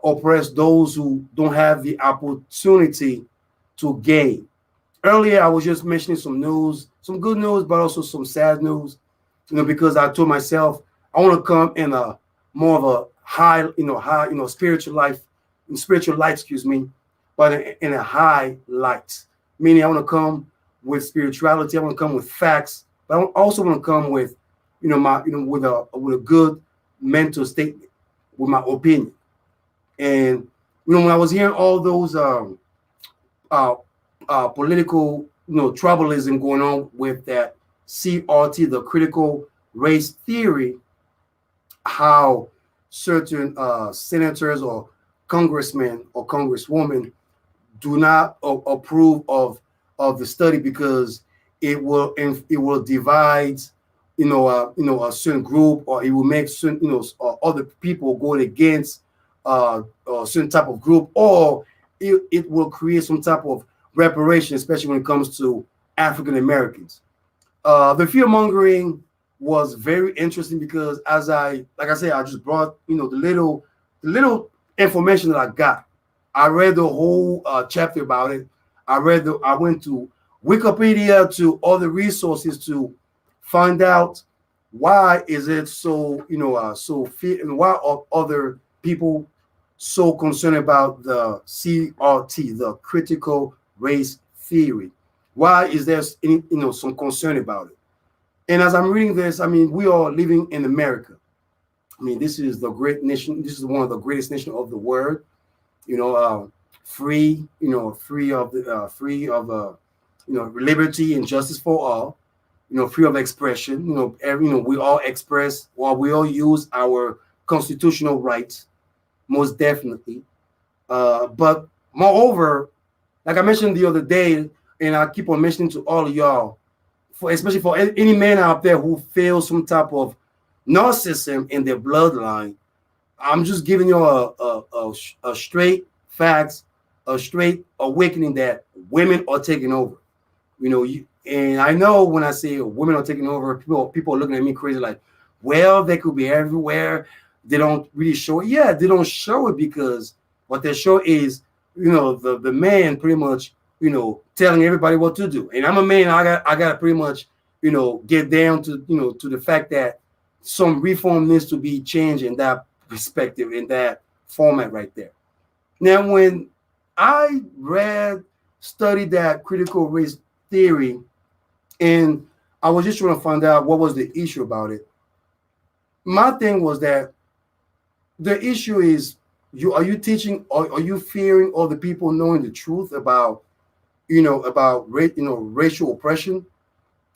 oppress those who don't have the opportunity to gain. Earlier, I was just mentioning some news, some good news, but also some sad news, because I told myself I want to come in a more of a high, spiritual light, but in a high light, meaning I want to come with spirituality. I want to come with facts, but I also want to come with, with a good mental statement, with my opinion. And when I was hearing all those political, troubleism going on with that CRT, the critical race theory, how certain senators or congressmen or congresswomen do not approve of the study because it will divide, a certain group, or it will make certain, other people going against a certain type of group, or it will create some type of reparation, especially when it comes to African Americans. The fear mongering was very interesting because like I said, I just brought, the little information that I got. I read the whole chapter about it. I went to Wikipedia, to other resources to find out why is it so, so fear, and why are other people so concerned about the CRT, the critical race theory? Why is there any, some concern about it? And as I'm reading this, we are living in America. This is the great nation. This is one of the greatest nations of the world. Free of liberty and justice for all. Free of expression. We all express, or we all use our constitutional rights, most definitely. But moreover, like I mentioned the other day, and I keep on mentioning to all of y'all, especially for any man out there who feels some type of narcissism in their bloodline, I'm just giving you a straight facts, a straight awakening that women are taking over. And I know when I say women are taking over, people are looking at me crazy like, well, they could be everywhere. They don't really show it. Yeah, they don't show it because what they show is, the man pretty much, telling everybody what to do. And I'm a man. I got to pretty much, get down to, to the fact that some reform needs to be changed in that perspective, in that format right there. Now, when I studied that critical race theory, and I was just trying to find out what was the issue about it. My thing was that the issue is, are you teaching, or are you fearing all the people knowing the truth about, racial oppression?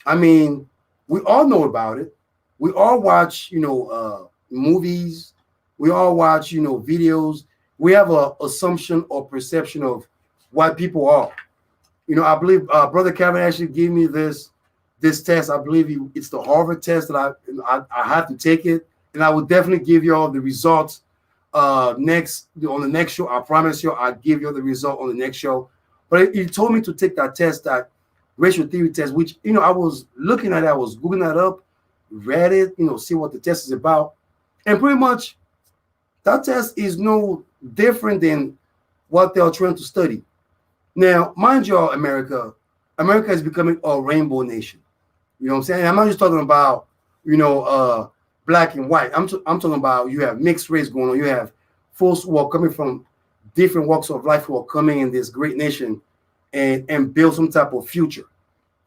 I mean, we all know about it. We all watch, movies. We all watch, videos. We have a assumption or perception of what people are. I believe Brother Chauvin actually gave me this test. I believe it's the Harvard test that I have to take it, and I will definitely give you all the results on the next show. I promise you, I'll give you the result on the next show. But he told me to take that test, that racial theory test, which I was looking at it, I was googling that up, read it, see what the test is about, and pretty much that test is no different than what they are trying to study. Now, mind you, America is becoming a rainbow nation. You know what I'm saying? I'm not just talking about, black and white. I'm talking about, you have mixed race going on. You have folks who are coming from different walks of life who are coming in this great nation and build some type of future.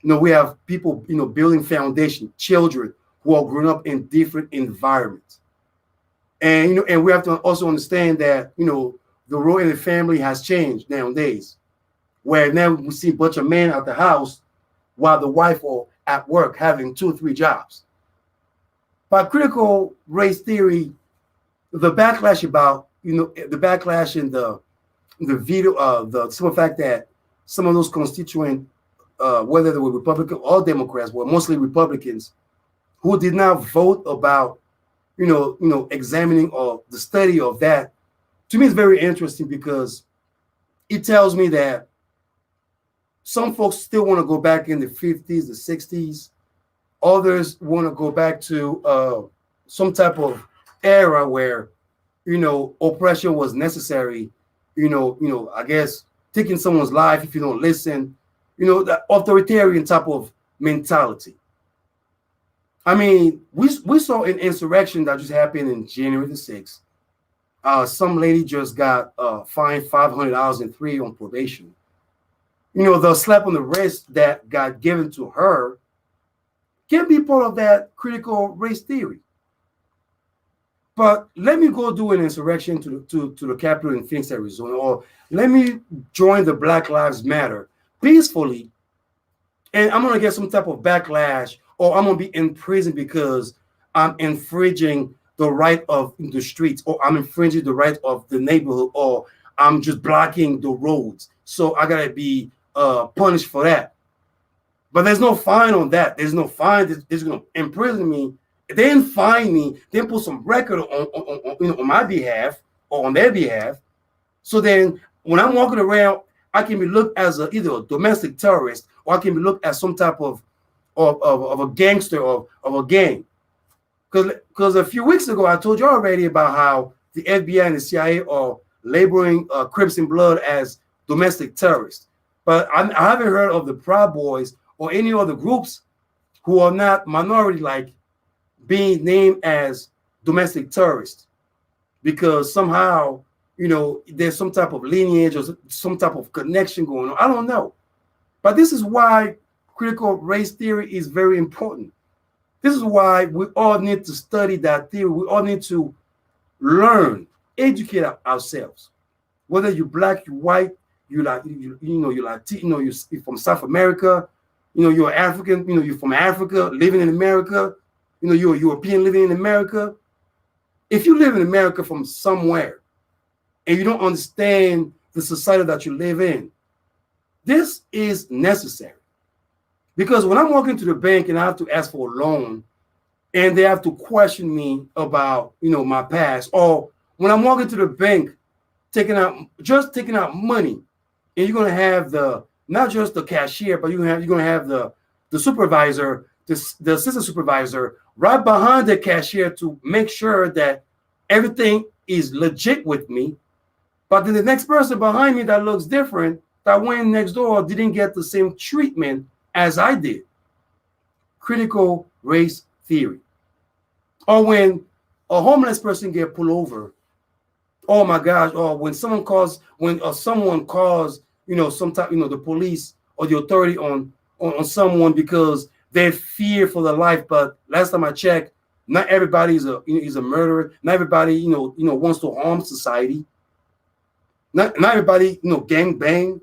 We have people, building foundation, children who are growing up in different environments. And, and we have to also understand that, the role in the family has changed nowadays, where now we see a bunch of men at the house while the wife are at work having 2 or 3 jobs. By critical race theory, the backlash about, the backlash in the video, the simple fact that some of those constituent, whether they were Republican or Democrats, were mostly Republicans who did not vote about, examining or the study of that. To me, it's very interesting because it tells me that some folks still want to go back in the 50s, the 60s. Others want to go back to some type of era where, oppression was necessary. I guess taking someone's life if you don't listen. The authoritarian type of mentality. I mean, we saw an insurrection that just happened in January the 6th. Some lady just got fined $500 and 3 on probation. The slap on the wrist that got given to her can be part of that critical race theory. But let me go do an insurrection to the Capitol in Phoenix, Arizona, or let me join the Black Lives Matter peacefully, and I'm going to get some type of backlash, or I'm going to be in prison because I'm infringing the right of the streets, or I'm infringing the right of the neighborhood, or I'm just blocking the roads. So I got to be punished for that. But there's no fine on that. There's no fine that's going to imprison me. They didn't fine me. They didn't put some record on my behalf or on their behalf. So then when I'm walking around, I can be looked as either a domestic terrorist, or I can be looked as some type of a gangster of a gang. Because a few weeks ago, I told you already about how the FBI and the CIA are labeling Crips and Blood as domestic terrorists. But I haven't heard of the Proud Boys or any other groups who are not minority-like being named as domestic terrorists, because somehow, there's some type of lineage or some type of connection going on. I don't know. But this is why critical race theory is very important. This is why we all need to study that theory. We all need to learn, educate ourselves. Whether you're black, you're white, you're Latino, you're from South America, you're African, you're from Africa, living in America, you're a European living in America. If you live in America from somewhere and you don't understand the society that you live in, this is necessary. Because when I'm walking to the bank and I have to ask for a loan and they have to question me about, my past, or when I'm walking to the bank, taking out money, and you're going to have not just the cashier, but you're going to have the the supervisor, the assistant supervisor, right behind the cashier to make sure that everything is legit with me. But then the next person behind me that looks different, that went next door, didn't get the same treatment as I did. Critical race theory. Or when a homeless person get pulled over, oh my gosh, or when someone calls, the police or the authority on someone because they fear for their life. But last time I checked, not everybody is a murderer. Not everybody wants to harm society. Not everybody gang bang.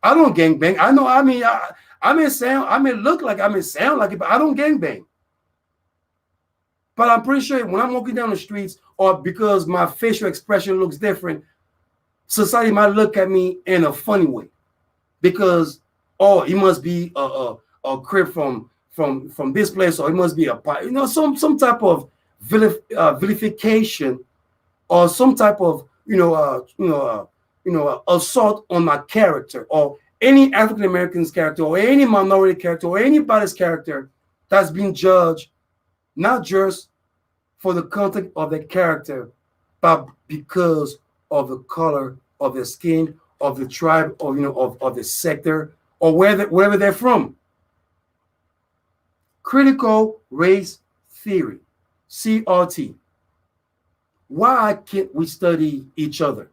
I don't gang bang. I know. I may look like I may sound like it, but I don't gang bang. But I'm pretty sure when I'm walking down the streets, or because my facial expression looks different, society might look at me in a funny way, because he must be a crib from this place, or he must be some type of vilification, or some type of assault on my character, or any African American's character, or any minority character, or anybody's character that's being judged, not just for the content of their character, but because of the color of their skin, of the tribe, or of the sector, or wherever they're from. Critical race theory, CRT. Why can't we study each other?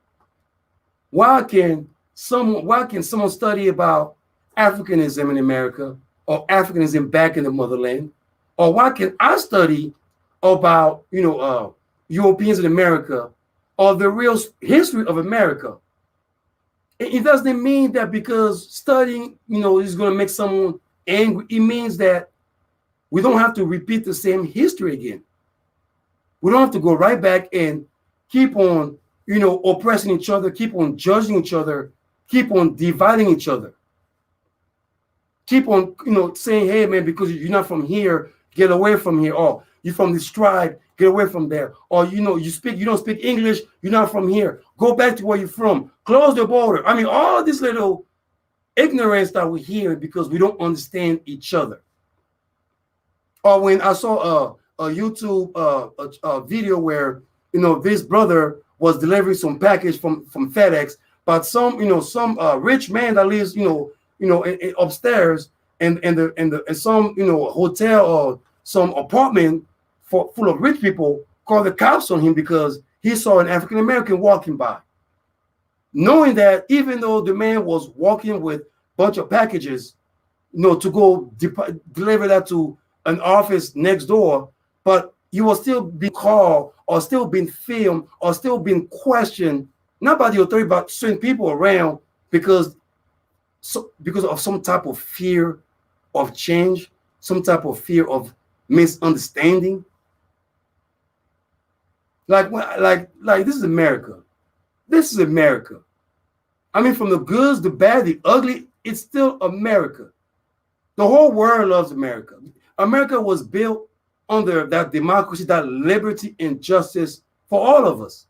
Why can someone study about Africanism in America, or Africanism back in the motherland? Or why can I study about Europeans in America, or the real history of America? It doesn't mean that because studying is going to make someone angry. It means that we don't have to repeat the same history again. We don't have to go right back and keep on oppressing each other, keep on judging each other, keep on dividing each other, keep on saying, hey man, because you're not from here, get away from here. Or you're from this tribe, get away from there. Or you don't speak English, you're not from here, go back to where you're from, close the border. I mean, all this little ignorance that we hear because we don't understand each other. Or when I saw a YouTube video where this brother was delivering some package from FedEx, but some rich man that lives upstairs and some hotel or some apartment full of rich people called the cops on him because he saw an African American walking by, knowing that even though the man was walking with a bunch of packages, to go deliver that to an office next door, but you will still be called, or still being filmed, or still being questioned, not by the authority, but certain people around, because of some type of fear of change, some type of fear of misunderstanding. Like this is America. This is America. I mean, from the goods, the bad, the ugly, it's still America. The whole world loves America. America was built under that democracy, that liberty and justice for all of us.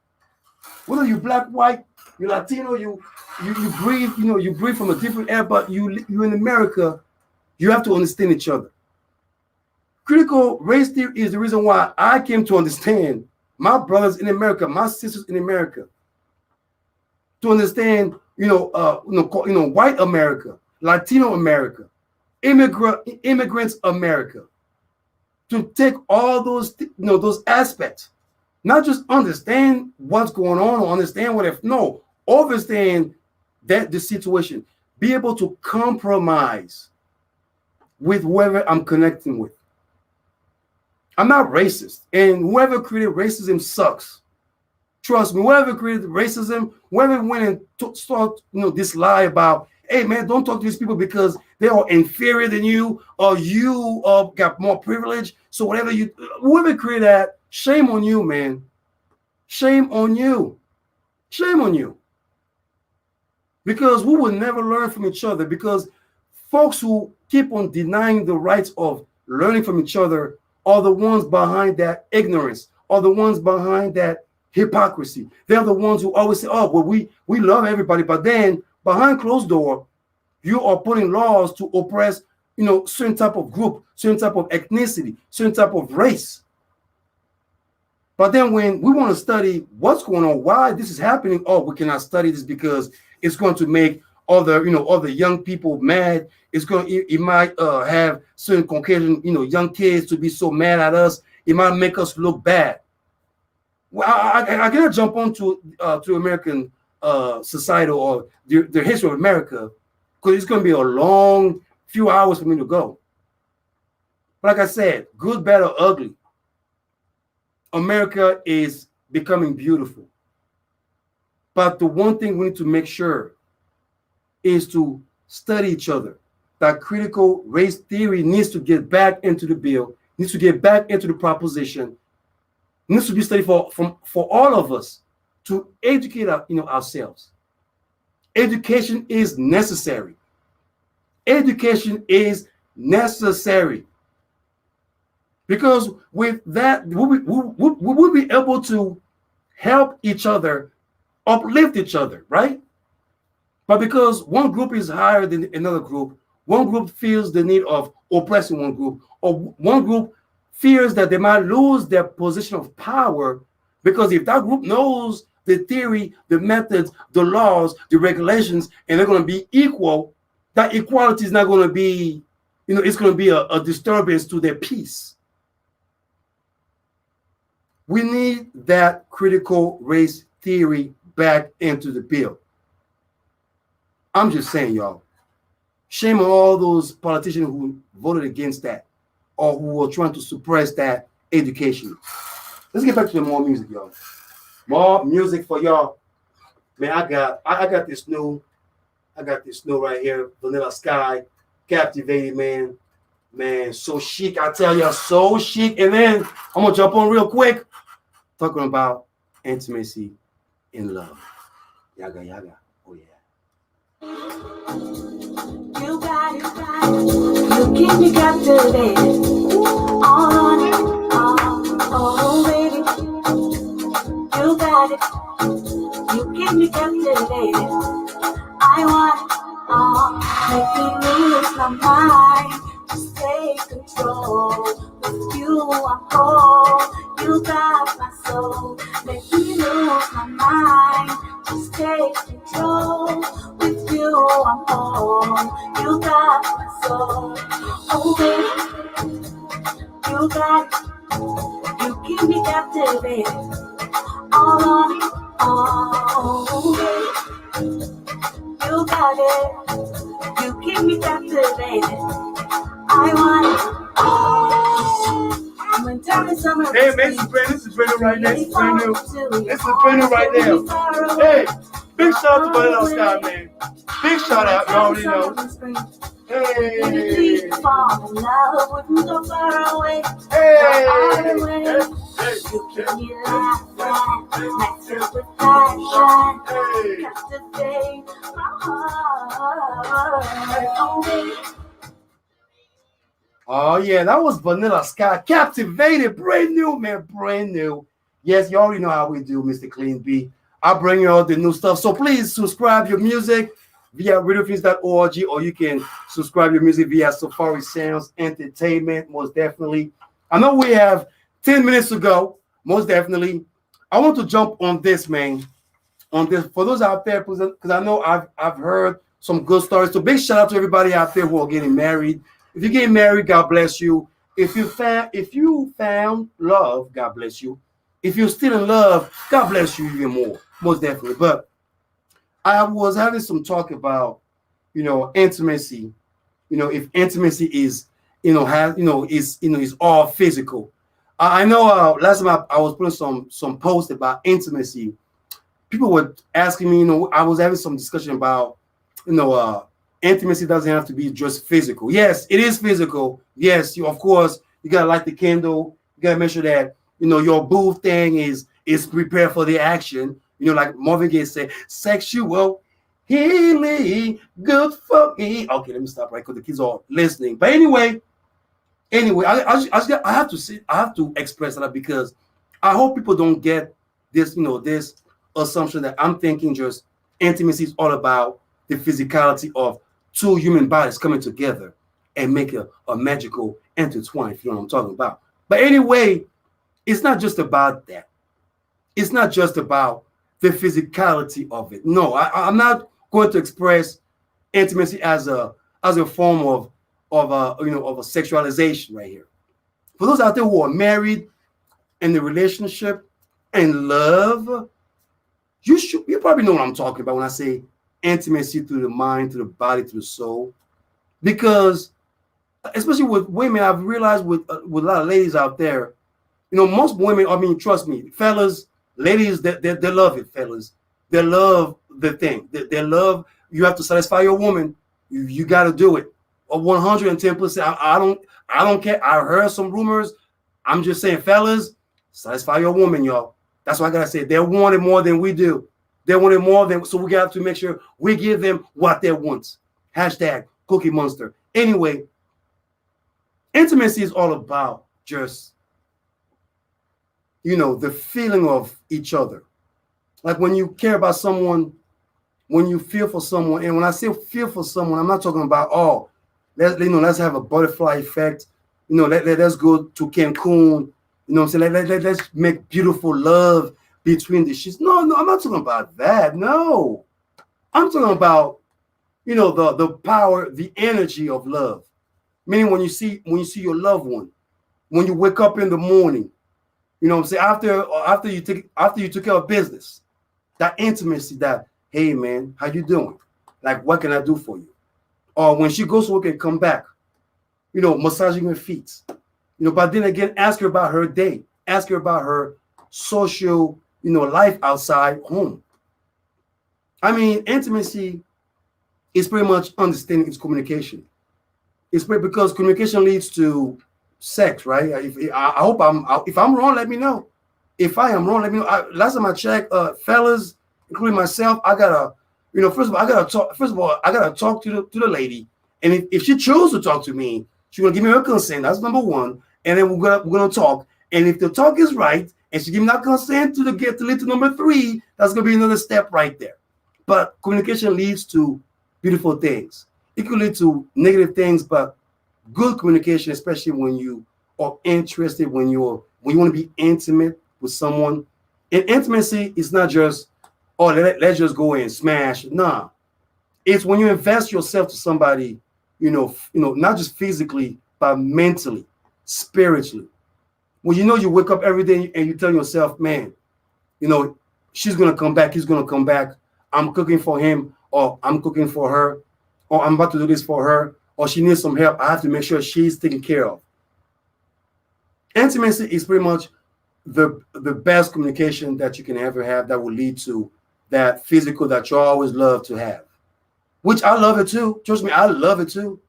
Whether you black, white, you Latino, you breathe, you breathe from a different air, but you in America, you have to understand each other. Critical race theory is the reason why I came to understand my brothers in America, my sisters in America, to understand, white America, Latino America, immigrants America, to take all those, those aspects, not just understand what's going on or understand understand that the situation, be able to compromise with whoever I'm connecting with. I'm not racist, and whoever created racism sucks. Trust me, whoever created racism, whoever went and started, this lie about, hey man, don't talk to these people because they are inferior than you, or you got more privilege. So whoever created that, shame on you, man. Shame on you. Shame on you. Because we will never learn from each other, because folks who keep on denying the rights of learning from each other are the ones behind that ignorance, are the ones behind that hypocrisy. They're the ones who always say, oh, well, we love everybody, but then behind closed door, you are putting laws to oppress, certain type of group, certain type of ethnicity, certain type of race. But then when we want to study what's going on, why this is happening, we cannot study this because it's going to make other young people mad. It might have certain Caucasian, young kids to be so mad at us. It might make us look bad. Well, I cannot jump onto to American society or the history of America because it's going to be a long few hours for me to go. But like I said, good, bad, or ugly, America is becoming beautiful. But the one thing we need to make sure is to study each other. That critical race theory needs to get back into the bill, needs to get back into the proposition, needs to be studied for all of us to educate ourselves. Education is necessary. Education is necessary. Because with that, we'll be able to help each other, uplift each other, right? But because one group is higher than another group, one group feels the need of oppressing one group, or one group fears that they might lose their position of power, because if that group knows the theory, the methods, the laws, the regulations, and they're going to be equal, that equality is not going to be, it's going to be a disturbance to their peace. We need that critical race theory back into the bill. I'm just saying, y'all. Shame on all those politicians who voted against that or who were trying to suppress that education. Let's get back to the more music, y'all. More music for y'all. Man, I got this new right here, Vanilla Sky, Captivated, man. Man, so chic. I tell you, so chic. And then I'm gonna jump on real quick, talking about intimacy in love. Yaggah, Yaggah. Oh yeah. You got it, you keep me captivated. All on it, oh baby. You got it, you keep me captivated. I want make me lose my mind. Just take control. With you I'm whole. You got my soul. Make me lose my mind. Just take control. With you I'm whole. You got my soul. Oh baby, you got it. You keep me captivated. All on it, oh baby. You got it. You keep me captivated. I want it. Oh. When time is summer. Hey, man, this is brand new right now. This is brand new. This is brand new right now. Hey, big shout out to Vanilla Sky, man. Big shout out. You already know. Hey. Fall in love with me, go far away. Hey. You keep me laughing, nights filled with passion. Captivate my heart. Oh, baby. Oh yeah, that was Vanilla Sky, Captivated, brand new, man, brand new. Yes, you already know how we do, Mr. Clean B. I bring you all the new stuff. So please subscribe your music via radiofeeds.org, or you can subscribe your music via Safari Sounds Entertainment, most definitely. I know we have 10 minutes to go, most definitely. I want to jump on this, man. On this, for those out there, because I know I've heard some good stories. So big shout out to everybody out there who are getting married. If you're getting married, God bless you. If you found love, God bless you. If you're still in love, God bless you even more, most definitely. But I was having some talk about, intimacy. If intimacy is, is all physical. I know last time I was putting some posts about intimacy. People were asking me, I was having some discussion about, intimacy doesn't have to be just physical. Yes, it is physical. Yes, of course, you gotta light the candle. You gotta make sure that your booth thing is prepared for the action. Like Marvin Gaye said, sexual healing, good for me. Okay, let me stop right because the kids are listening. But anyway, I have to express that because I hope people don't get this, this assumption that I'm thinking just intimacy is all about the physicality of two human bodies coming together. and make a magical intertwine, if you know what I'm talking about. But anyway, it's not just about that. It's not just about the physicality of it. No, I'm not going to express intimacy as a form of a sexualization right here. For those out there who are married in the relationship and love, you probably know what I'm talking about when I say intimacy through the mind, through the body, through the soul. Because especially with women, I've realized with a lot of ladies out there, most women, I mean, trust me, fellas, ladies, they love it, fellas. They love the thing. They love, you have to satisfy your woman. You got to do it. 110%. I don't care. I heard some rumors. I'm just saying, fellas, satisfy your woman, y'all. That's what I got to say. They want it more than we do. They want it more than, so we got to make sure we give them what they want. Hashtag Cookie Monster. Anyway, intimacy is all about just, the feeling of each other. Like when you care about someone, when you feel for someone, and when I say feel for someone, I'm not talking about, let's have a butterfly effect. Let's go to Cancun. I'm saying? Let's make beautiful love between the sheets. No, I'm not talking about that. No. I'm talking about, the power, the energy of love. Meaning when you see your loved one, when you wake up in the morning, after you took care of business, that intimacy, that, hey man, how you doing? Like, what can I do for you? Or when she goes to work and come back, massaging her feet. But then again, ask her about her day. Ask her about her social, life outside home. I mean, intimacy is pretty much understanding its communication. It's because communication leads to sex, right? If I'm wrong, let me know. If I am wrong, let me know. Last time I checked, fellas, including myself, I gotta, first of all, I gotta talk to the lady, and if she chooses to talk to me, she's gonna give me her consent. That's number one, and then we're gonna talk. And if the talk is right, and she give me that consent to lead to number 3, that's gonna be another step right there. But communication leads to beautiful things. It could lead to negative things, but good communication, especially when you are interested, when you want to be intimate with someone. And intimacy is not just, let's just go and smash. Nah, it's when you invest yourself to somebody, not just physically, but mentally, spiritually. When you wake up every day and you tell yourself, man, she's gonna come back, he's gonna come back. I'm cooking for him, or I'm cooking for her, or I'm about to do this for her, or she needs some help. I have to make sure she's taken care of. Intimacy is pretty much the best communication that you can ever have, that will lead to that physical that you always love to have, which I love it too. Trust me, I love it too.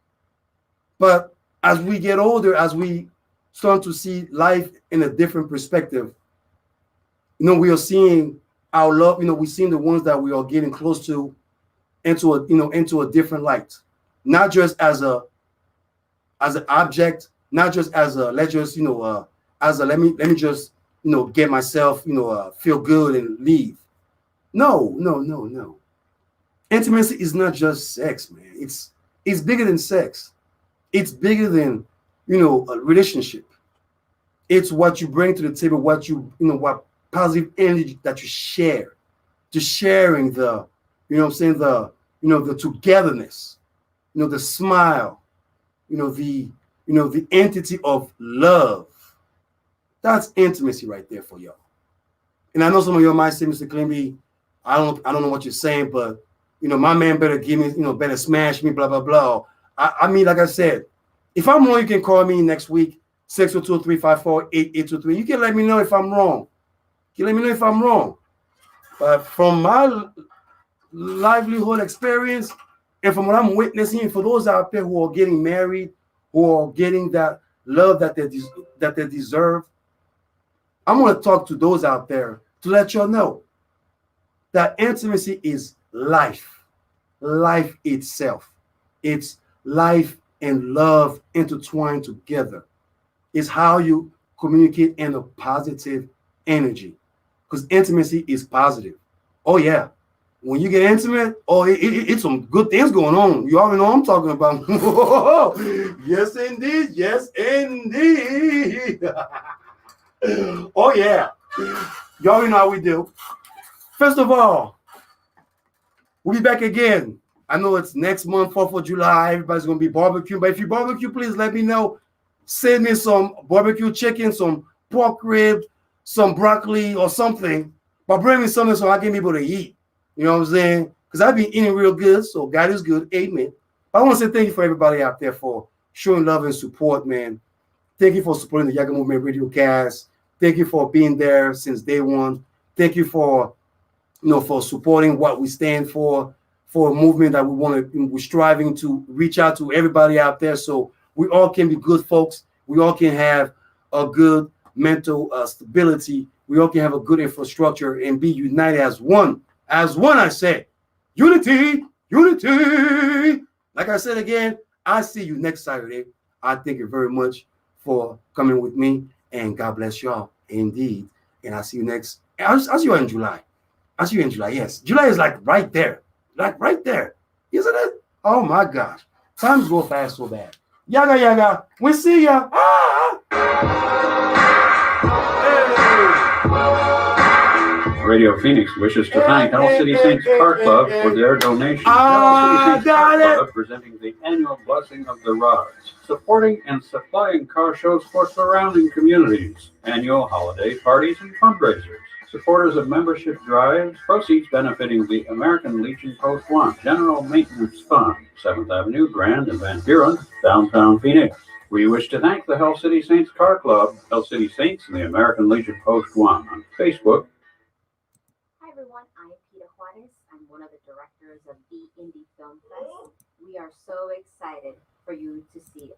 But as we get older, as we start to see life in a different perspective, we are seeing our love, we're seeing the ones that we are getting close to into a different light. Not just as an object, not just as a let me just get myself feel good and leave. No. Intimacy is not just sex, man. It's bigger than sex. It's bigger than a relationship. It's what you bring to the table, what what positive energy that you share, just sharing the the togetherness. The smile, the entity of love. That's intimacy right there for y'all. And I know some of y'all might say, Mr. Clemby, I don't know what you're saying, but my man better give me, better smash me, blah, blah, blah. I mean, like I said, if I'm wrong, you can call me next week, 602-354-8823. You can let me know if I'm wrong. You can let me know if I'm wrong. But from my livelihood experience, and from what I'm witnessing, for those out there who are getting married, who are getting that love that they deserve, I'm going to talk to those out there to let y'all know that intimacy is life itself. It's life and love intertwined together. It's how you communicate in a positive energy, because intimacy is positive. Oh yeah, when you get intimate, it's some good things going on. You already know what I'm talking about. Yes, indeed. Yes, indeed. Oh, yeah. You already know how we do. First of all, we'll be back again. I know it's next month, 4th of July. Everybody's going to be barbecue. But if you barbecue, please let me know. Send me some barbecue chicken, some pork ribs, some broccoli or something. But bring me something so I can be able to eat. You know what I'm saying? Because I've been eating real good. So God is good. Amen. But I want to say thank you for everybody out there for showing love and support, man. Thank you for supporting the Yaggah Movement Radiocast. Thank you for being there since day one. Thank you for for supporting what we stand for a movement that we're striving to reach out to everybody out there so we all can be good folks. We all can have a good mental stability. We all can have a good infrastructure and be united as one. As one, I say. Unity, unity. Like I said again, I see you next Saturday. I thank you very much for coming with me, and God bless y'all indeed. And I'll see you I'll see you in July. I'll see you in July. Yes, July is like right there, isn't it? Oh my gosh, times go fast so bad. Yaggah, yaggah, we see ya. Radio Phoenix wishes to thank Hell City Saints Car Club for their donation. Hell City Saints Car Club presenting the annual Blessing of the Rods, supporting and supplying car shows for surrounding communities, annual holiday parties and fundraisers. Supporters of membership drives, proceeds benefiting the American Legion Post 1 General Maintenance Fund, 7th Avenue, Grand and Van Buren, downtown Phoenix. We wish to thank the Hell City Saints Car Club, Hell City Saints, and the American Legion Post 1 on Facebook. Hi everyone, I'm Peter Juarez. I'm one of the directors of the Indie Film Fest. We are so excited for you to see